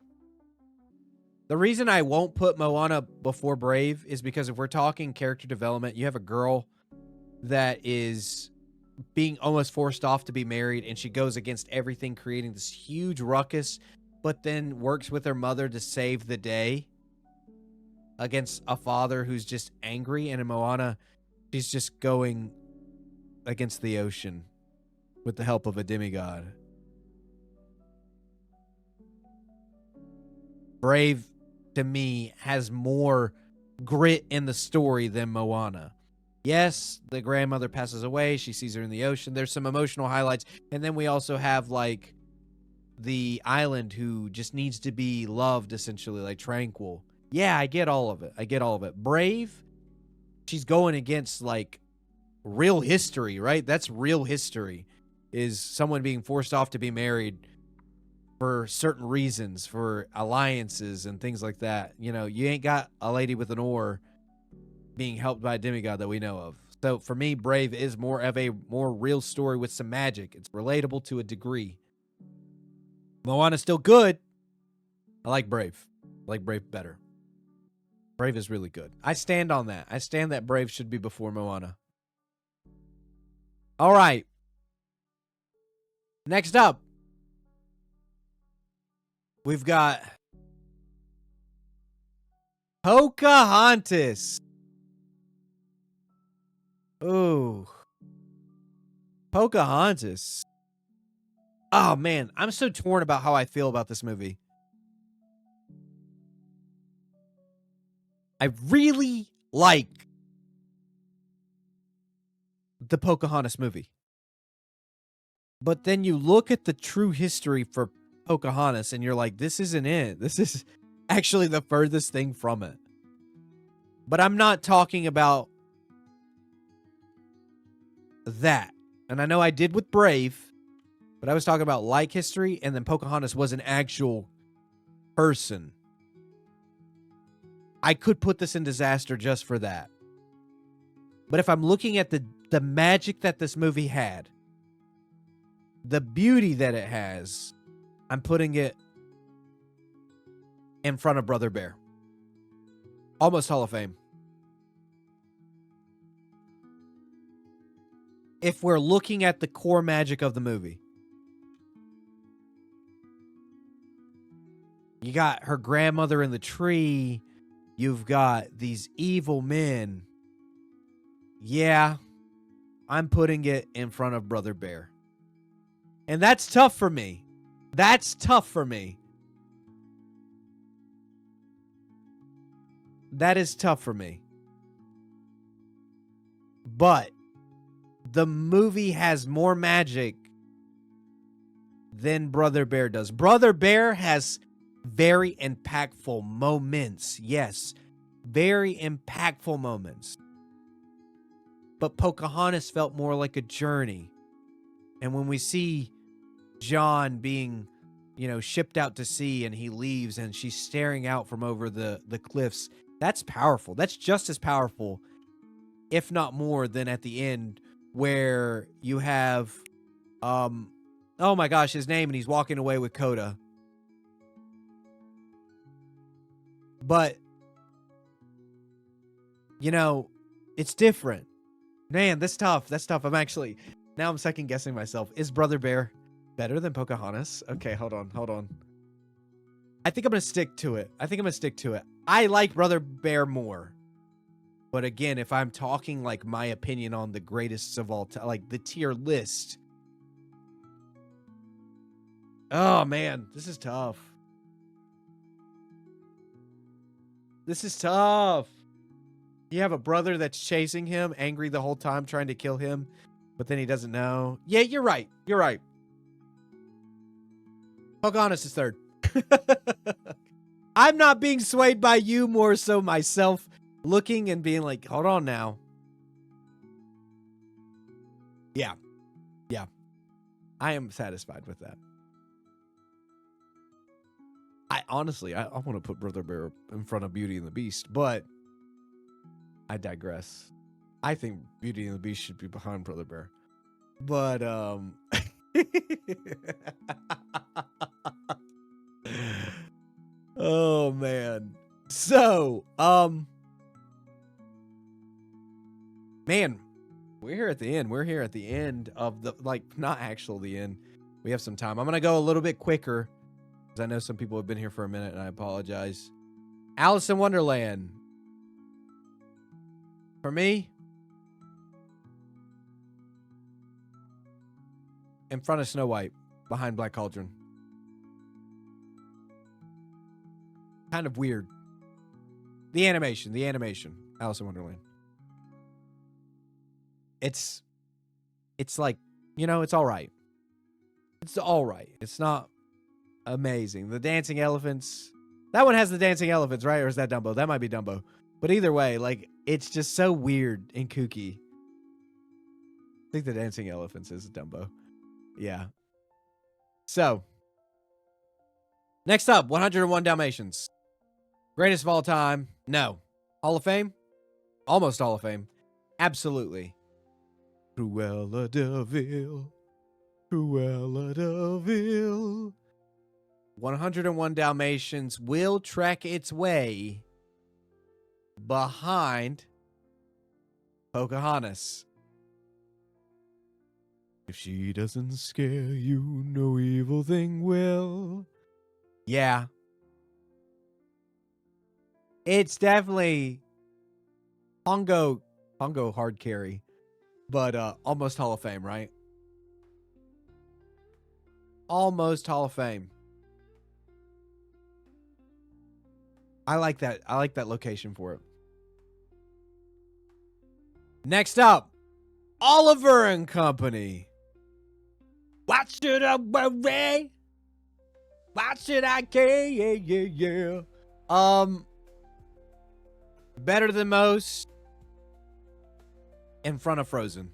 The reason I won't put Moana before Brave is because if we're talking character development, you have a girl that is being almost forced off to be married, and she goes against everything, creating this huge ruckus, but then works with her mother to save the day against a father who's just angry. And in Moana, she's just going against the ocean with the help of a demigod. Brave, to me, has more grit in the story than Moana. Yes, the grandmother passes away. She sees her in the ocean. There's some emotional highlights. And then we also have, like, the island who just needs to be loved, essentially, like Tranquil. Yeah, I get all of it. I get all of it. Brave, she's going against, like, real history, right? That's real history, is someone being forced off to be married for certain reasons, for alliances and things like that. You know, you ain't got a lady with an oar being helped by a demigod that we know of. So for me, Brave is more of a more real story with some magic. It's relatable to a degree. Moana's still good. I like Brave. I like Brave better. Brave is really good. I stand on that. I stand that Brave should be before Moana. All right. Next up, we've got Pocahontas. Ooh. Pocahontas. Oh, man. I'm so torn about how I feel about this movie. I really like the Pocahontas movie. But then you look at the true history for Pocahontas and you're like, this isn't it. This is actually the furthest thing from it. But I'm not talking about that. And I know I did with Brave, but I was talking about like history, and then Pocahontas was an actual person. I could put this in disaster just for that. But if I'm looking at the magic that this movie had, the beauty that it has, I'm putting it in front of Brother Bear. Almost Hall of Fame. If we're looking at the core magic of the movie. You got her grandmother in the tree. You've got these evil men. Yeah, I'm putting it in front of Brother Bear. And that's tough for me. That's tough for me. That is tough for me. But the movie has more magic than Brother Bear does. Brother Bear has very impactful moments. Yes, very impactful moments. But Pocahontas felt more like a journey. And when we see John being, shipped out to sea and he leaves and she's staring out from over the cliffs, that's powerful. That's just as powerful, if not more, than at the end where you have, oh my gosh, his name, and he's walking away with Coda. But, it's different. Man, that's tough. That's tough. Now I'm second guessing myself. Is Brother Bear better than Pocahontas? Okay, hold on. I think I'm going to stick to it. I like Brother Bear more. But again, if I'm talking like my opinion on the greatest of all time, like the tier list. Oh man, this is tough. You have a brother that's chasing him, angry the whole time, trying to kill him, but then he doesn't know. Yeah, you're right. Pocahontas is third. I'm not being swayed by you, more so myself looking and being like, hold on now. Yeah. I am satisfied with that. I honestly, I want to put Brother Bear in front of Beauty and the Beast, but I digress. I think Beauty and the Beast should be behind Brother Bear. But, oh, man. So, man, we're here at the end. We're here at the end of the, like, not actual the end. We have some time. I'm going to go a little bit quicker because I know some people have been here for a minute, and I apologize. Alice in Wonderland. For me, in front of Snow White, behind Black Cauldron. Kind of weird. The animation, Alice in Wonderland. It's like, you know, it's all right. It's all right. It's not amazing. The dancing elephants. That one has the dancing elephants, right? Or is that Dumbo? That might be Dumbo. But either way, like, it's just so weird and kooky. I think the dancing elephants is Dumbo. Yeah. So, next up, 101 Dalmatians. Greatest of all time? No. Hall of Fame? Almost Hall of Fame. Absolutely. Cruella de Vil. Cruella de Vil. 101 Dalmatians will trek its way behind Pocahontas. If she doesn't scare you, no evil thing will. Yeah. It's definitely Pongo hard carry, but almost Hall of Fame, right? Almost Hall of Fame. I like that. I like that location for it. Next up, Oliver and Company. What should I worry? What should I care? Yeah. Better Than Most. In front of Frozen.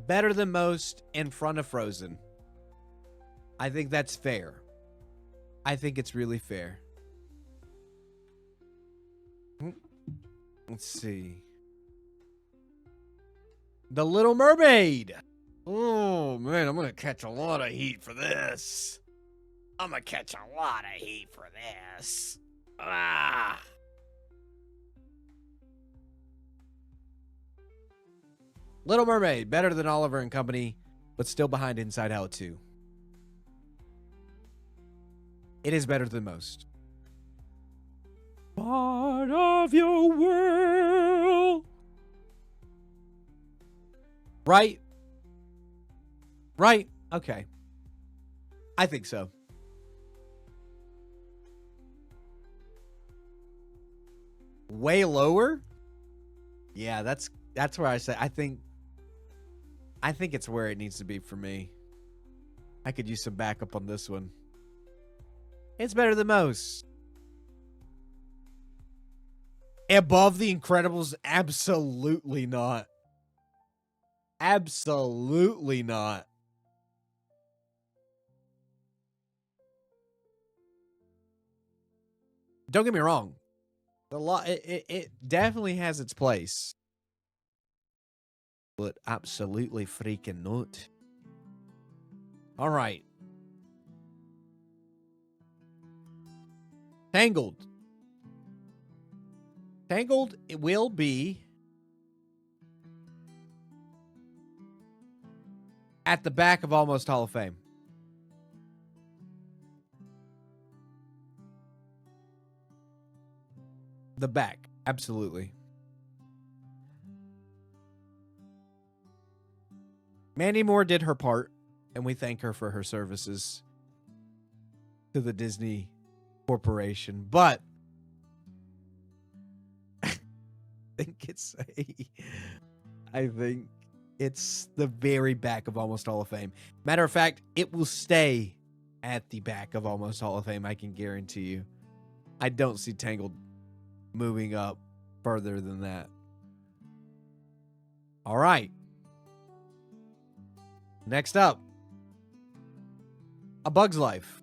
Better Than Most in front of Frozen. I think that's fair. I think it's really fair. Let's see. The Little Mermaid. Oh, man, I'm going to catch a lot of heat for this. I'm going to catch a lot of heat for this. Ah. Little Mermaid, better than Oliver and Company, but still behind Inside Out 2. It is better than most. Part of your world. Right? Right? Okay. I think so. Way lower? Yeah, that's where I say I think it's where it needs to be for me. I could use some backup on this one. It's better than most. Above The Incredibles? Absolutely not. Absolutely not. Don't get me wrong. It definitely has its place. But absolutely freaking not. All right. Tangled. Tangled, it will be at the back of Almost Hall of Fame. The back, absolutely. Mandy Moore did her part, and we thank her for her services to the Disney Corporation. But I think it's the very back of Almost Hall of Fame. Matter of fact, it will stay at the back of Almost Hall of Fame, I can guarantee you. I don't see Tangled moving up further than that. All right. Next up, A Bug's Life.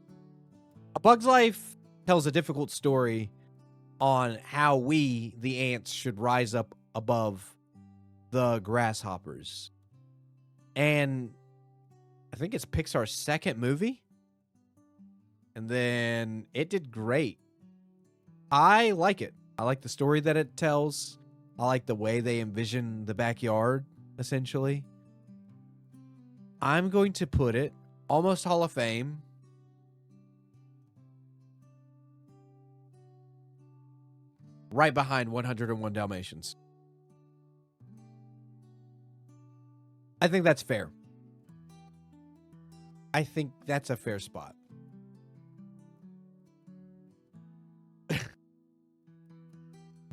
A Bug's Life tells a difficult story on how we, the ants, should rise up above the grasshoppers. And I think it's Pixar's second movie. And then it did great. I like it. I like the story that it tells. I like the way they envision the backyard, essentially. I'm going to put it almost Hall of Fame. Right behind 101 Dalmatians. I think that's fair. I think that's a fair spot.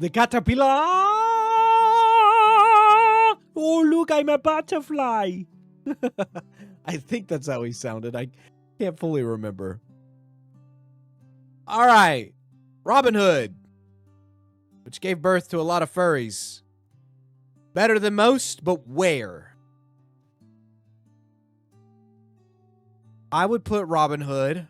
The caterpillar! Oh, look, I'm a butterfly. I think that's how he sounded. I can't fully remember. All right. Robin Hood, which gave birth to a lot of furries. Better than most, but where? I would put Robin Hood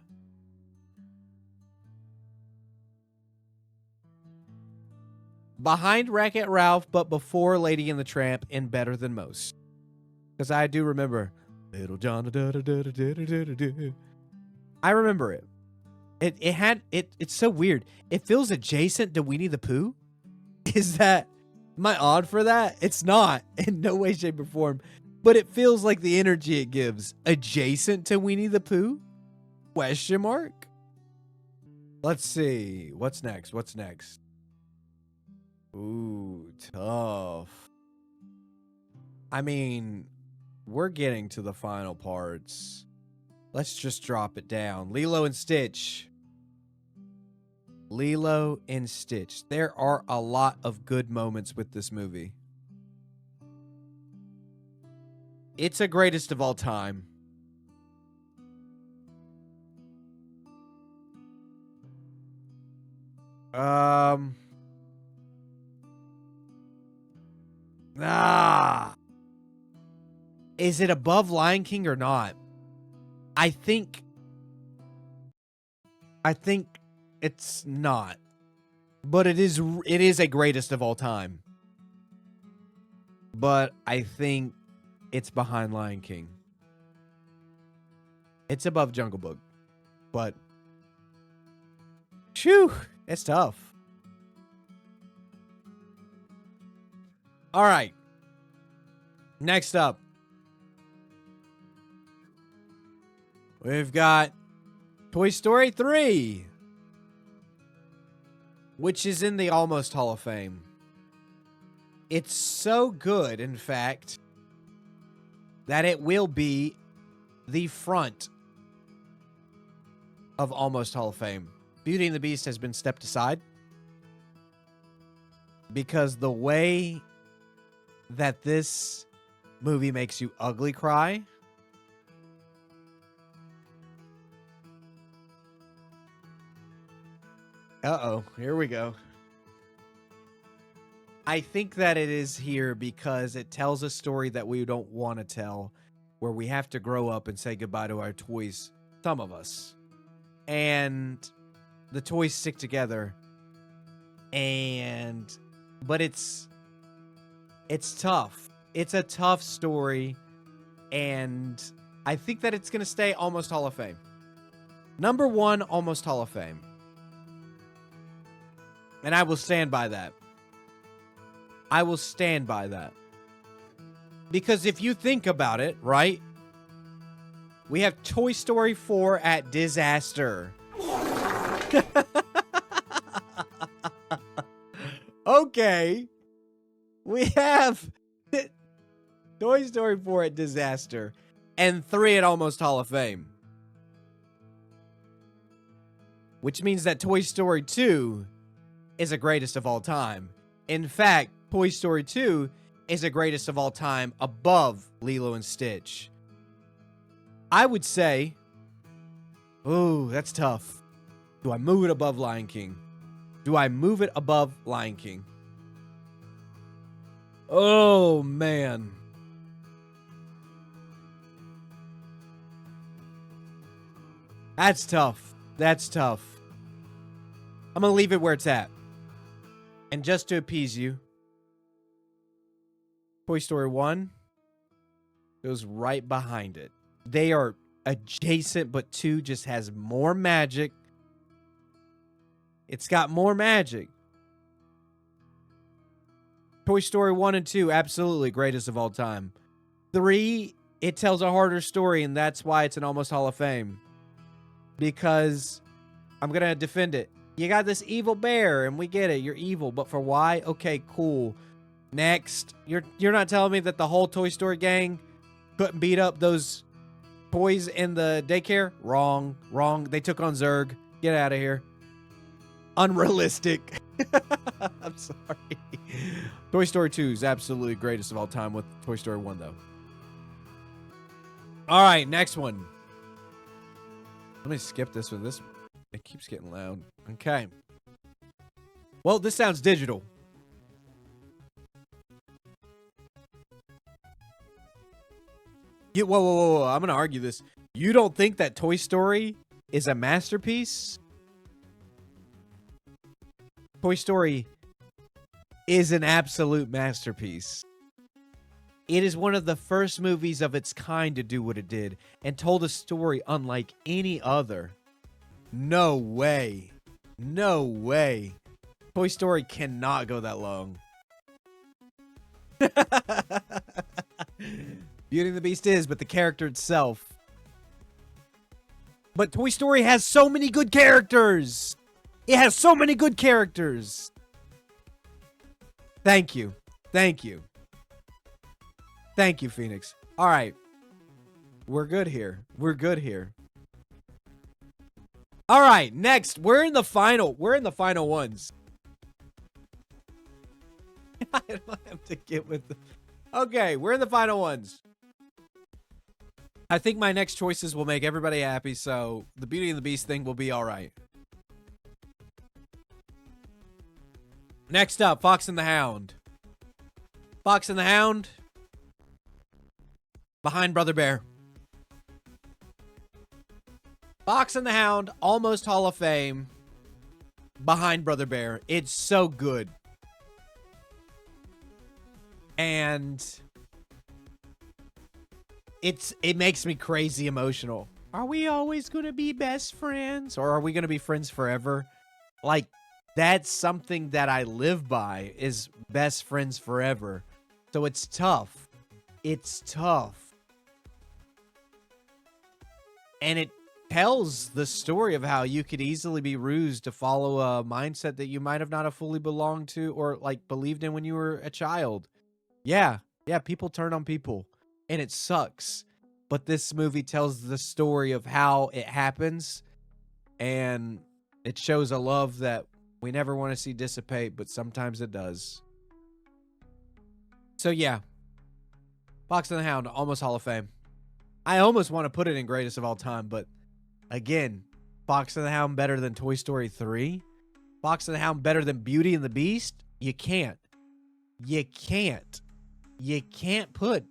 behind Wreck-It Ralph, but before Lady and the Tramp in Better Than Most. Because I do remember Little John. I remember it. It's so weird. It feels adjacent to Winnie the Pooh. Am I odd for that? It's not in no way, shape, or form. But it feels like the energy it gives adjacent to Winnie the Pooh? Question mark? Let's see. What's next? Ooh, tough. I mean, we're getting to the final parts. Let's just drop it down. Lilo and Stitch. Lilo and Stitch. There are a lot of good moments with this movie. It's a greatest of all time. Is it above Lion King or not? I think it's not. But it is a greatest of all time. But I think it's behind Lion King. It's above Jungle Book. But phew, it's tough. All right. Next up, we've got Toy Story 3, which is in the Almost Hall of Fame. It's so good, in fact, that it will be the front of Almost Hall of Fame. Beauty and the Beast has been stepped aside because the way that this movie makes you ugly cry. Uh-oh, here we go. I think that it is here because it tells a story that we don't want to tell, where we have to grow up and say goodbye to our toys, some of us. And the toys stick together. But it's tough. It's a tough story, and I think that it's going to stay Almost Hall of Fame. Number 1, Almost Hall of Fame. And I will stand by that. I will stand by that. Because if you think about it, right? We have Toy Story 4 at Disaster. Okay. We have Toy Story 4 at Disaster and 3 at Almost Hall of Fame. Which means that Toy Story 2 is a greatest of all time. In fact, Toy Story 2 is a greatest of all time above Lilo and Stitch. I would say, ooh, that's tough. Do I move it above Lion King? Do I move it above Lion King? Oh, man. That's tough. That's tough. I'm going to leave it where it's at. And just to appease you, Toy Story 1 goes right behind it. They are adjacent, but 2 just has more magic. It's got more magic. Toy Story 1 and 2, absolutely greatest of all time. 3, it tells a harder story, and that's why it's an Almost Hall of Fame. Because I'm going to defend it. You got this evil bear, and we get it. You're evil, but for why? Okay, cool. Next. You're not telling me that the whole Toy Story gang couldn't beat up those toys in the daycare? Wrong. Wrong. They took on Zurg. Get out of here. Unrealistic. I'm sorry. Toy Story 2 is absolutely greatest of all time with Toy Story 1, though. All right, next one. Let me skip this one. It keeps getting loud. Okay. Well, this sounds digital. Whoa. I'm going to argue this. You don't think that Toy Story is a masterpiece? Toy Story is an absolute masterpiece. It is one of the first movies of its kind to do what it did and told a story unlike any other. No way. No way. Toy Story cannot go that long. Beauty and the Beast is, but the character itself. But Toy Story has so many good characters. It has so many good characters. Thank you. Thank you. Thank you, Phoenix. All right. We're good here. We're good here. All right, next. We're in the final ones. I don't have to get with them. Okay, we're in the final ones. I think my next choices will make everybody happy, so the Beauty and the Beast thing will be all right. Next up, Fox and the Hound. Fox and the Hound. Behind Brother Bear. Fox and the Hound, almost Hall of Fame. Behind Brother Bear. It's so good. And it makes me crazy emotional. Are we always going to be best friends? Or are we going to be friends forever? Like, that's something that I live by, is best friends forever. So it's tough. It's tough. And it tells the story of how you could easily be rused to follow a mindset that you might have not have fully belonged to or like believed in when you were a child. Yeah, people turn on people and it sucks. But this movie tells the story of how it happens, and it shows a love that we never want to see dissipate, but sometimes it does. So yeah, Fox and the Hound, almost Hall of Fame. I almost want to put it in greatest of all time, but again, Fox and the Hound better than Toy Story 3? Fox and the Hound better than Beauty and the Beast? You can't. You can't. You can't put.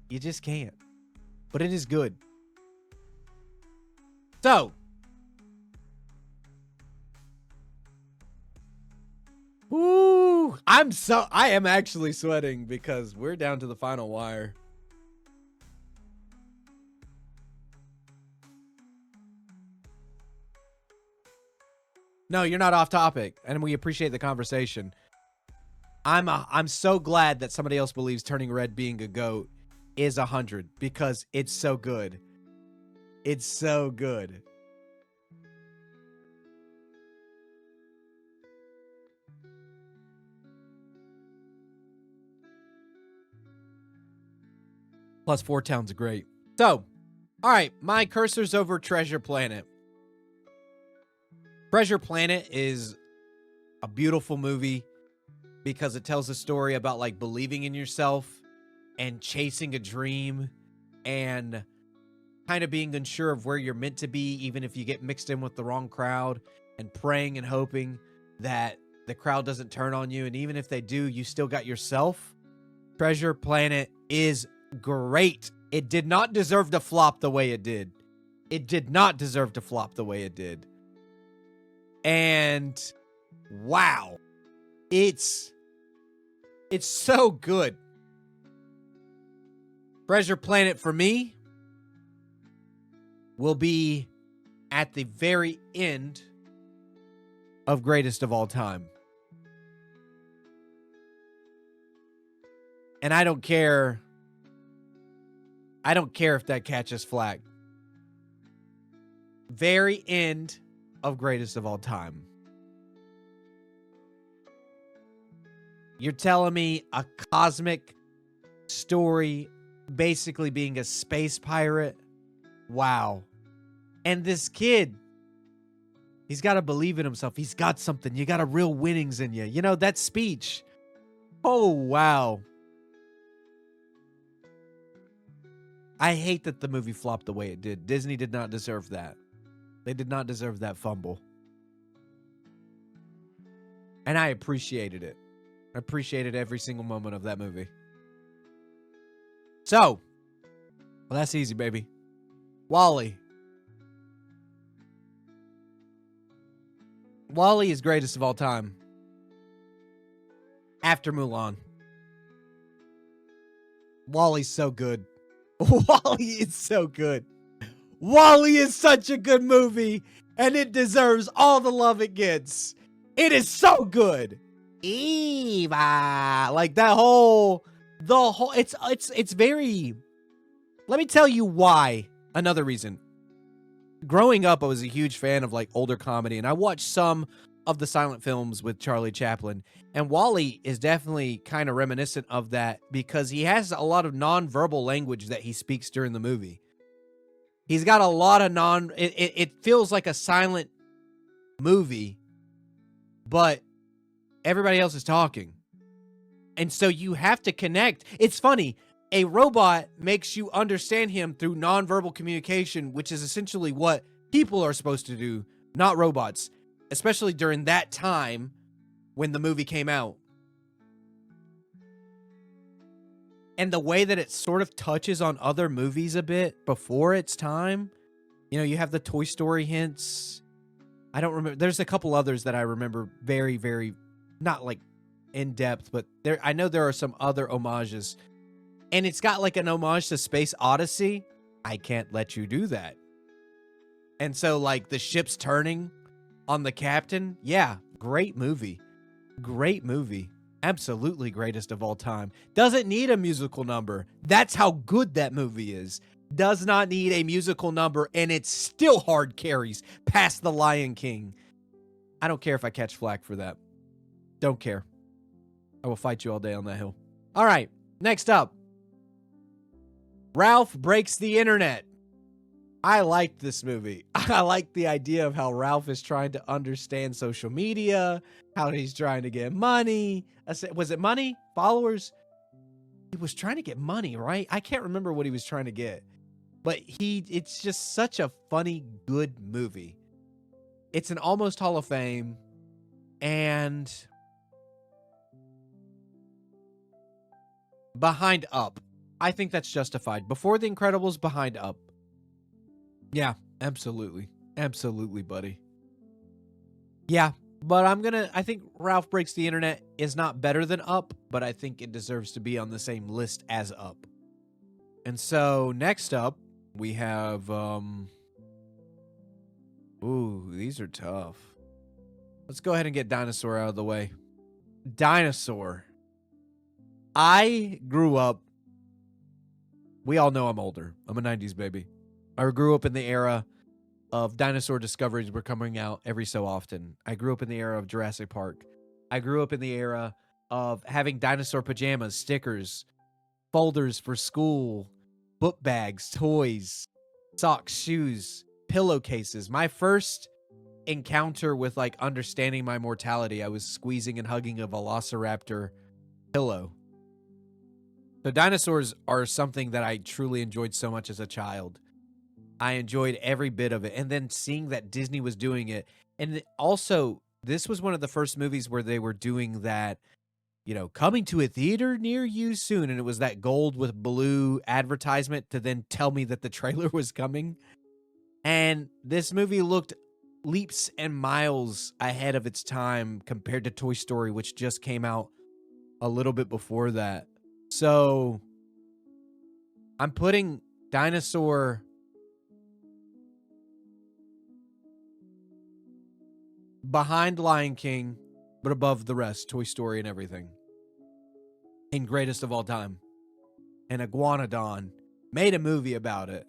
You just can't. But it is good. So. Woo! I am actually sweating because we're down to the final wire. No, you're not off topic, and we appreciate the conversation. I'm so glad that somebody else believes Turning Red being a GOAT is 100 because it's so good. It's so good. Plus 4 Towns are great. So, all right, my cursor's over Treasure Planet. Treasure Planet is a beautiful movie because it tells a story about like believing in yourself and chasing a dream and kind of being unsure of where you're meant to be, even if you get mixed in with the wrong crowd, and praying and hoping that the crowd doesn't turn on you. And even if they do, you still got yourself. Treasure Planet is great. It did not deserve to flop the way it did. It did not deserve to flop the way it did. And wow, it's so good. Treasure Planet for me will be at the very end of greatest of all time. And I don't care if that catches flack. Very end of greatest of all time. You're telling me a cosmic story basically being a space pirate? Wow. And this kid, he's got to believe in himself. He's got something. You got a real winnings in you. You know, that speech. Oh, wow. I hate that the movie flopped the way it did. Disney did not deserve that. They did not deserve that fumble. And I appreciated it. I appreciated every single moment of that movie. So, well, that's easy, baby. WALL-E. WALL-E is greatest of all time. After Mulan. WALL-E's so good. WALL-E is so good. WALL-E is such a good movie, and it deserves all the love it gets. It is so good. Eva, like that whole, it's very, let me tell you why. Another reason. Growing up, I was a huge fan of like older comedy, and I watched some of the silent films with Charlie Chaplin, and WALL-E is definitely kind of reminiscent of that because he has a lot of nonverbal language that he speaks during the movie. He's got a lot of it feels like a silent movie, but everybody else is talking. And so you have to connect. It's funny. A robot makes you understand him through nonverbal communication, which is essentially what people are supposed to do, not robots, especially during that time when the movie came out. And the way that it sort of touches on other movies a bit before its time. You know, you have the Toy Story hints. I don't remember. There's a couple others that I remember very, very, not like in depth, but I know there are some other homages. And it's got like an homage to Space Odyssey. I can't let you do that. And so like the ship's turning on the captain. Yeah, great movie. Great movie. Absolutely greatest of all time. Doesn't need a musical number. That's how good that movie is. Does not need a musical number, and it still hard carries past The Lion King. I don't care if I catch flack for that. Don't care. I will fight you all day on that hill. All right, next up. Ralph Breaks the Internet. I liked this movie. I like the idea of how Ralph is trying to understand social media, how he's trying to get money. Was it money? Followers? He was trying to get money, right? I can't remember what he was trying to get. But it's just such a funny, good movie. It's an almost Hall of Fame. And behind Up. I think that's justified. Before The Incredibles, behind Up. Yeah, absolutely. Absolutely, buddy. Yeah, but I think Ralph Breaks the Internet is not better than Up, but I think it deserves to be on the same list as Up. And so, next up, we have, ooh, these are tough. Let's go ahead and get Dinosaur out of the way. Dinosaur. I grew up, we all know I'm older. I'm a 90s baby. I grew up in the era of dinosaur discoveries were coming out every so often. I grew up in the era of Jurassic Park. I grew up in the era of having dinosaur pajamas, stickers, folders for school, book bags, toys, socks, shoes, pillowcases. My first encounter with like understanding my mortality, I was squeezing and hugging a velociraptor pillow. So dinosaurs are something that I truly enjoyed so much as a child. I enjoyed every bit of it. And then seeing that Disney was doing it. And also, this was one of the first movies where they were doing that coming to a theater near you soon. And it was that gold with blue advertisement to then tell me that the trailer was coming. And this movie looked leaps and miles ahead of its time compared to Toy Story, which just came out a little bit before that. So I'm putting Dinosaur behind Lion King, but above the rest, Toy Story and everything. And greatest of all time. And Iguanodon made a movie about it.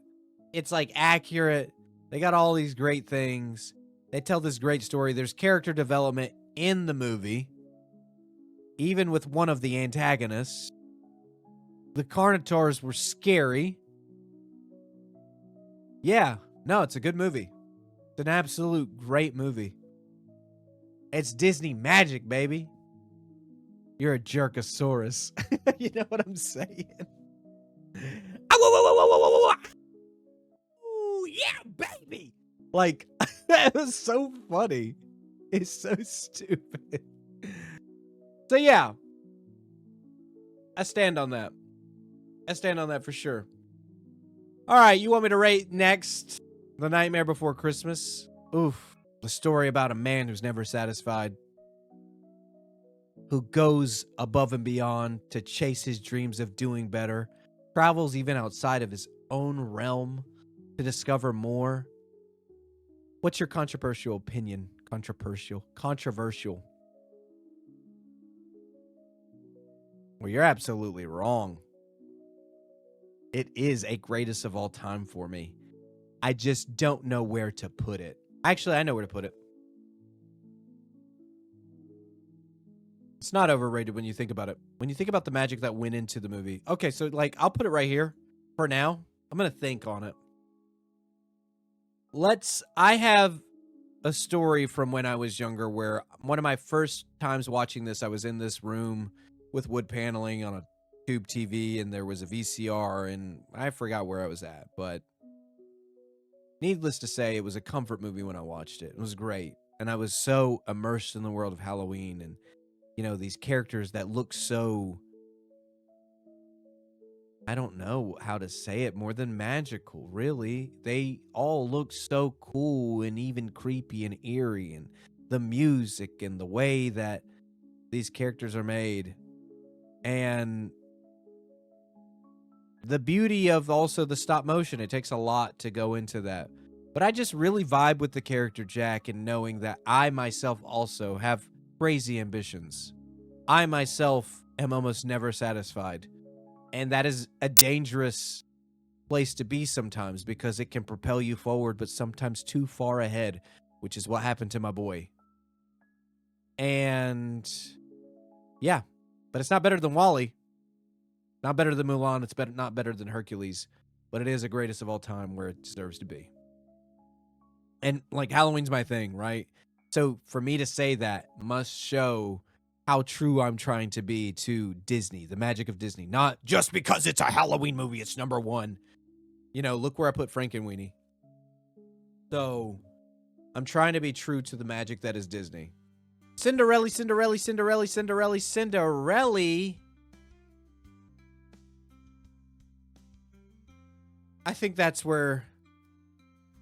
It's like accurate. They got all these great things. They tell this great story. There's character development in the movie, even with one of the antagonists. The Carnotaurs were scary. Yeah, no, it's a good movie. It's an absolute great movie. It's Disney magic, baby. You're a jerkosaurus. You know what I'm saying? Ooh, yeah, baby. Like, that was so funny. It's so stupid. So, yeah. I stand on that. I stand on that for sure. All right, you want me to rate next The Nightmare Before Christmas? Oof. The story about a man who's never satisfied, who goes above and beyond to chase his dreams of doing better, travels even outside of his own realm to discover more. What's your controversial opinion? Controversial. Well, you're absolutely wrong. It is a greatest of all time for me. I just don't know where to put it. Actually, I know where to put it. It's not overrated when you think about it. When you think about the magic that went into the movie. Okay, so like I'll put it right here for now. I'm going to think on it. I have a story from when I was younger where one of my first times watching this, I was in this room with wood paneling on a tube TV and there was a VCR and I forgot where I was at, but needless to say, it was a comfort movie when I watched it. It was great. And I was so immersed in the world of Halloween and, these characters that look so, I don't know how to say it, more than magical, really. They all look so cool and even creepy and eerie, and the music and the way that these characters are made. And the beauty of also the stop motion, it takes a lot to go into that. But I just really vibe with the character Jack and knowing that I myself also have crazy ambitions. I myself am almost never satisfied. And that is a dangerous place to be sometimes because it can propel you forward, but sometimes too far ahead, which is what happened to my boy. And yeah, but it's not better than WALL-E. Not better than Mulan. It's not better than Hercules, but it is the greatest of all time where it deserves to be. And like Halloween's my thing, right? So for me to say that must show how true I'm trying to be to Disney, the magic of Disney. Not just because it's a Halloween movie, it's number one. Look where I put Frankenweenie. So I'm trying to be true to the magic that is Disney. Cinderella. I think that's where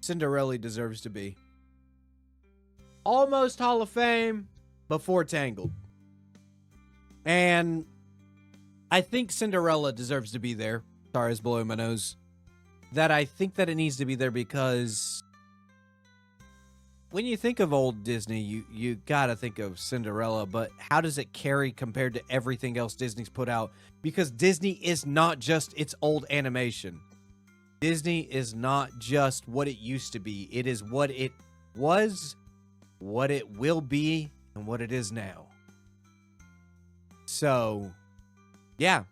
Cinderella deserves to be. Almost Hall of Fame before Tangled. And I think Cinderella deserves to be there. Sorry, it's blowing my nose. That I think that it needs to be there because when you think of old Disney, you gotta think of Cinderella, but how does it carry compared to everything else Disney's put out? Because Disney is not just its old animation. Disney is not just what it used to be. It is what it was, what it will be, and what it is now. So, yeah,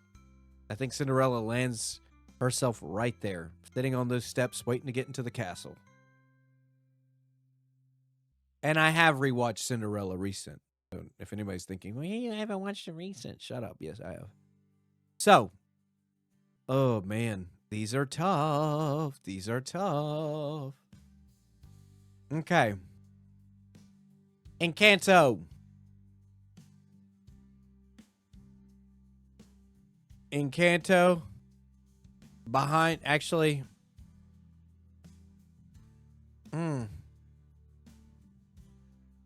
I think Cinderella lands herself right there, sitting on those steps, waiting to get into the castle. And I have rewatched Cinderella recent. So if anybody's thinking, well, you haven't watched it recent, shut up. Yes, I have. So, oh man, these are tough. Okay. Encanto. Encanto. Behind, actually.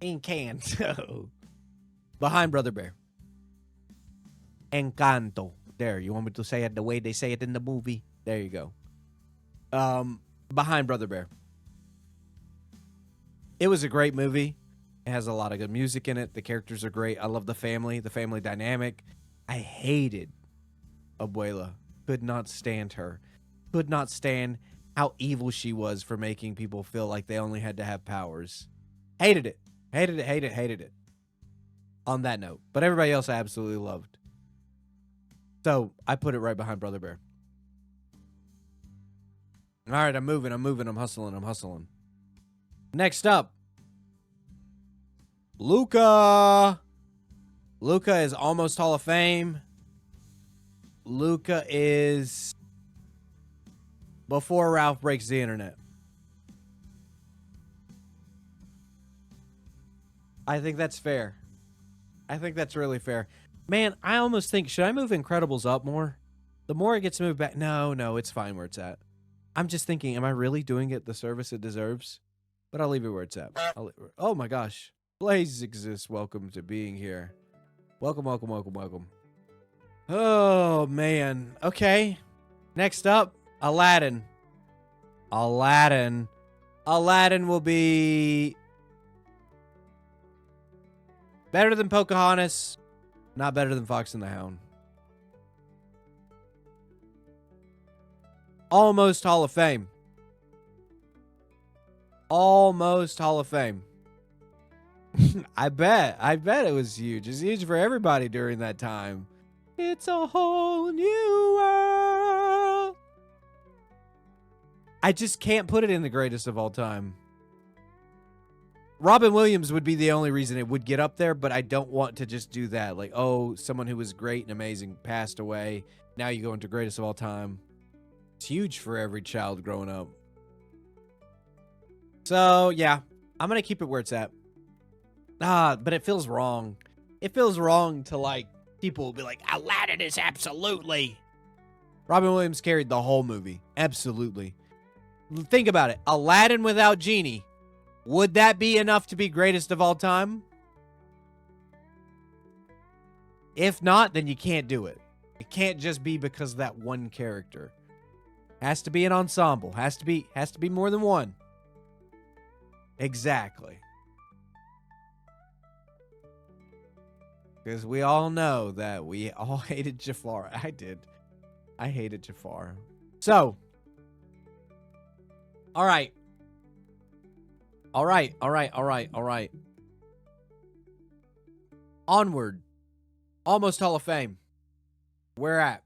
Encanto. Behind Brother Bear. Encanto. There, you want me to say it the way they say it in the movie? There you go. Behind Brother Bear. It was a great movie. It has a lot of good music in it. The characters are great. I love the family dynamic. I hated Abuela. Could not stand her. Could not stand how evil she was for making people feel like they only had to have powers. Hated it. Hated it, hated it, hated it. On that note. But everybody else I absolutely loved. So, I put it right behind Brother Bear. All right, I'm moving, I'm hustling. Next up. Luca. Luca is almost Hall of Fame. Luca is before Ralph breaks the internet. I think that's fair. I think that's really fair. Man, I almost think, should I move Incredibles up more? The more it gets moved back. No, it's fine where it's at. I'm just thinking, am I really doing it the service it deserves? But I'll leave it where it's at. Oh my gosh. Blaze exists. Welcome to being here. Welcome. Oh, man. Okay. Next up, Aladdin. Aladdin will be better than Pocahontas, not better than Fox and the Hound. Almost Hall of Fame. Almost Hall of Fame. I bet it was huge. It's huge for everybody during that time. It's a whole new world. I just can't put it in the greatest of all time. Robin Williams would be the only reason it would get up there, but I don't want to just do that. Like, oh, someone who was great and amazing passed away. Now you go into greatest of all time. It's huge for every child growing up. So, yeah, I'm going to keep it where it's at. But it feels wrong. It feels wrong to, like, people will be like, Aladdin is absolutely. Robin Williams carried the whole movie. Absolutely. Think about it. Aladdin without Genie. Would that be enough to be greatest of all time? If not, then you can't do it. It can't just be because of that one character. Has to be an ensemble. Has to be more than one. Exactly. Because we all know that we all hated Jafar. I did. I hated Jafar. So. All right. Onward. Almost Hall of Fame. Where at?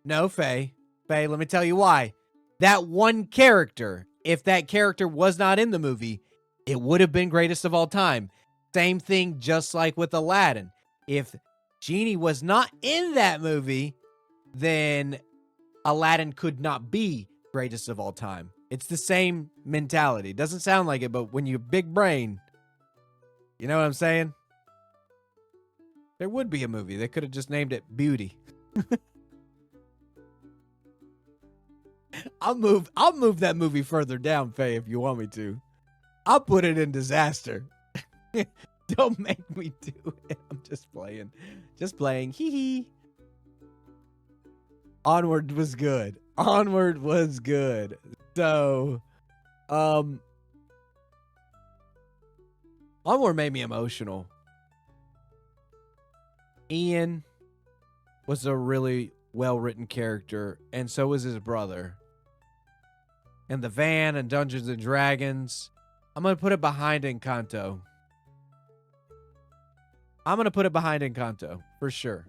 No, Faye. Faye, let me tell you why. That one character, if that character was not in the movie, it would have been greatest of all time. Same thing just like with Aladdin. If Genie was not in that movie, then Aladdin could not be greatest of all time. It's the same mentality. Doesn't sound like it, but when you're big brain, you know what I'm saying? There would be a movie. They could have just named it Beauty. I'll move that movie further down, Faye, if you want me to. I'll put it in Disaster. Don't make me do it. I'm just playing. Just playing. Hee hee. Onward was good. Onward was good. So, Onward made me emotional. Ian was a really well-written character, and so was his brother. And the van and Dungeons and Dragons. I'm going to put it behind Encanto. I'm going to put it behind Encanto, for sure.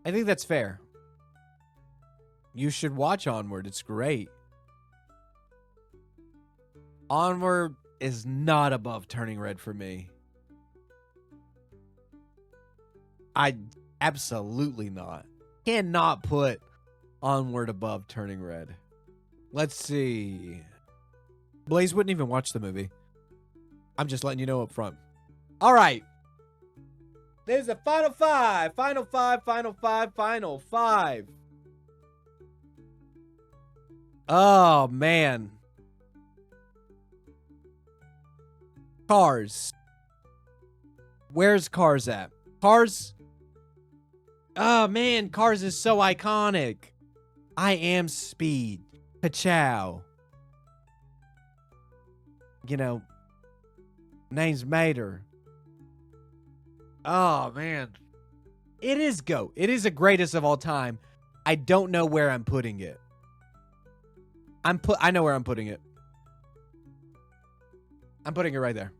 I think that's fair. You should watch Onward. It's great. Onward is not above Turning Red for me. Absolutely not. Cannot put Onward above Turning Red. Let's see. Blaze wouldn't even watch the movie. I'm just letting you know up front. All right. There's a final five. Final five, final five, final five. Oh, man. Cars. Where's Cars at? Cars. Oh, man. Cars is so iconic. I am Speed. Ka-chow. You know, name's Mater. Oh, man. It is GOAT. It is the greatest of all time. I don't know where I'm putting it. I know where I'm putting it. I'm putting it right there.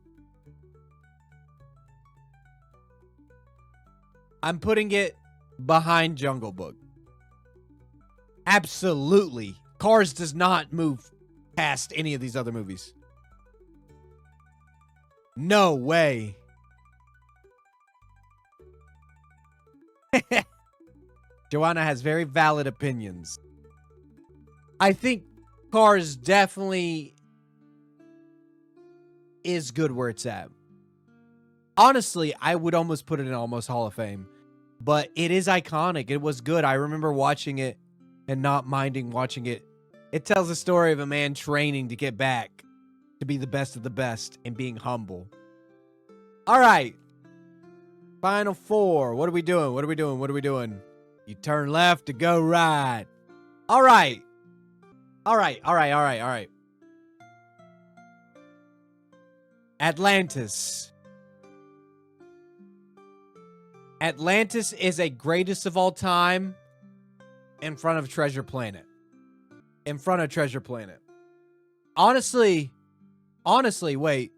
I'm putting it behind Jungle Book. Absolutely. Cars does not move past any of these other movies. No way. Joanna has very valid opinions. I think Cars definitely is good where it's at. Honestly, I would almost put it in almost Hall of Fame. But it is iconic. It was good. I remember watching it and not minding watching it. It tells the story of a man training to get back to be the best of the best and being humble. All right. Final four. What are we doing? What are we doing? What are we doing? You turn left to go right. All right. All right. All right. All right. All right. Atlantis. Atlantis is a greatest of all time in front of Treasure Planet. In front of Treasure Planet. Honestly, wait.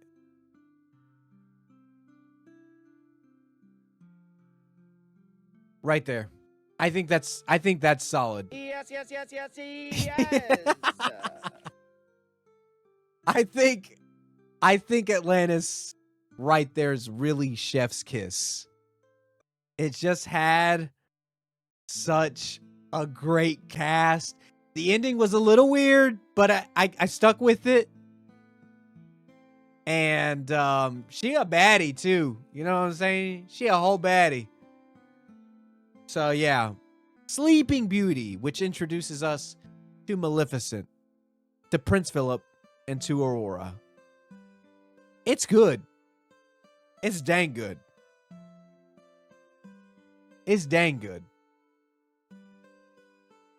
Right there. I think that's solid. Yes, yes, yes, yes, yes. I think Atlantis right there is really chef's kiss. It just had such a great cast. The ending was a little weird, but I stuck with it. And she a baddie too. You know what I'm saying? She a whole baddie. So yeah. Sleeping Beauty, which introduces us to Maleficent, to Prince Philip, and to Aurora. It's good. It's dang good. It's dang good.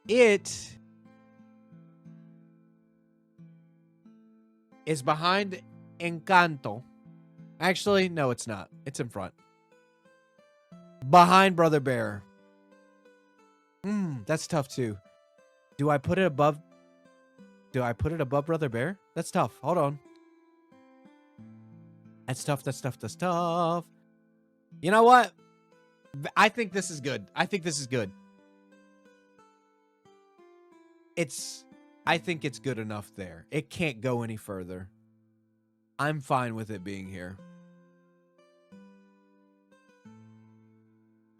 It is behind Encanto. Actually, no, it's not. It's in front. Behind Brother Bear. That's tough too. Do I put it above Brother Bear? That's tough. Hold on. That's tough. That's tough. That's tough. You know what? I think this is good. I think this is good. I think it's good enough there. It can't go any further. I'm fine with it being here.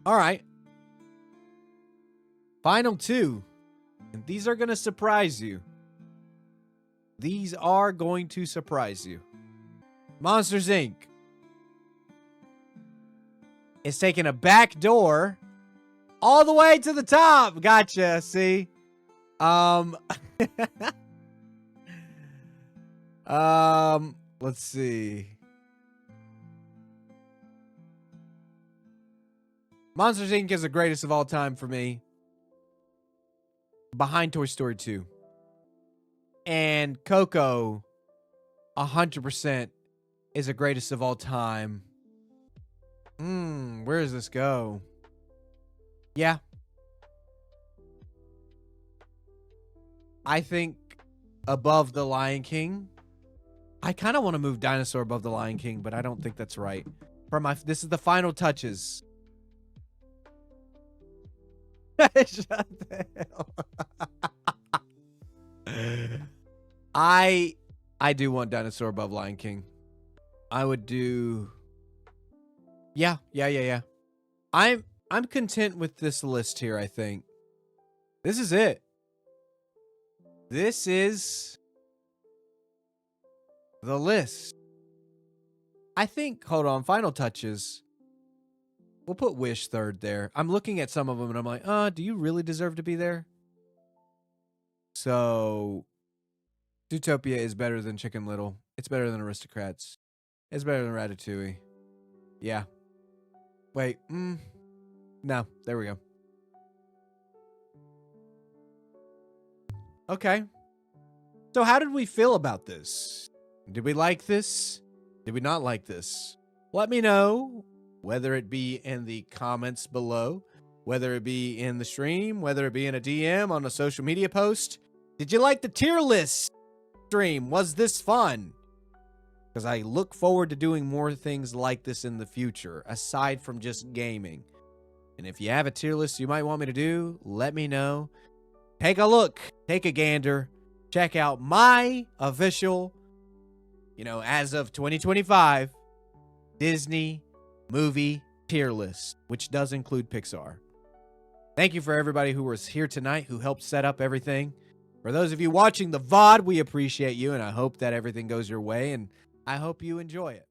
All right. Final two. And these are going to surprise you. These are going to surprise you. Monsters, Inc. is taking a back door all the way to the top. Gotcha. See? Let's see. Monsters, Inc. is the greatest of all time for me. Behind Toy Story 2. And Coco, 100% is the greatest of all time. Where does this go? Yeah. I think above The Lion King. I kind of want to move Dinosaur above The Lion King, but I don't think that's right. This is the final touches. Shut the hell. I do want Dinosaur above Lion King. I would do. Yeah. I'm content with this list here, I think. This is it. This is the list. I think, hold on, final touches. We'll put Wish third there. I'm looking at some of them and I'm like, do you really deserve to be there? So, Zootopia is better than Chicken Little. It's better than Aristocrats. It's better than Ratatouille. Yeah. Wait, no, there we go. Okay. So how did we feel about this? Did we like this? Did we not like this? Let me know, whether it be in the comments below, whether it be in the stream, whether it be in a DM on a social media post. Did you like the tier list stream? Was this fun? Because I look forward to doing more things like this in the future, aside from just gaming. And if you have a tier list you might want me to do, let me know. Take a look, take a gander, check out my official, as of 2025, Disney movie tier list, which does include Pixar. Thank you for everybody who was here tonight, who helped set up everything. For those of you watching the VOD, we appreciate you, and I hope that everything goes your way, and I hope you enjoy it.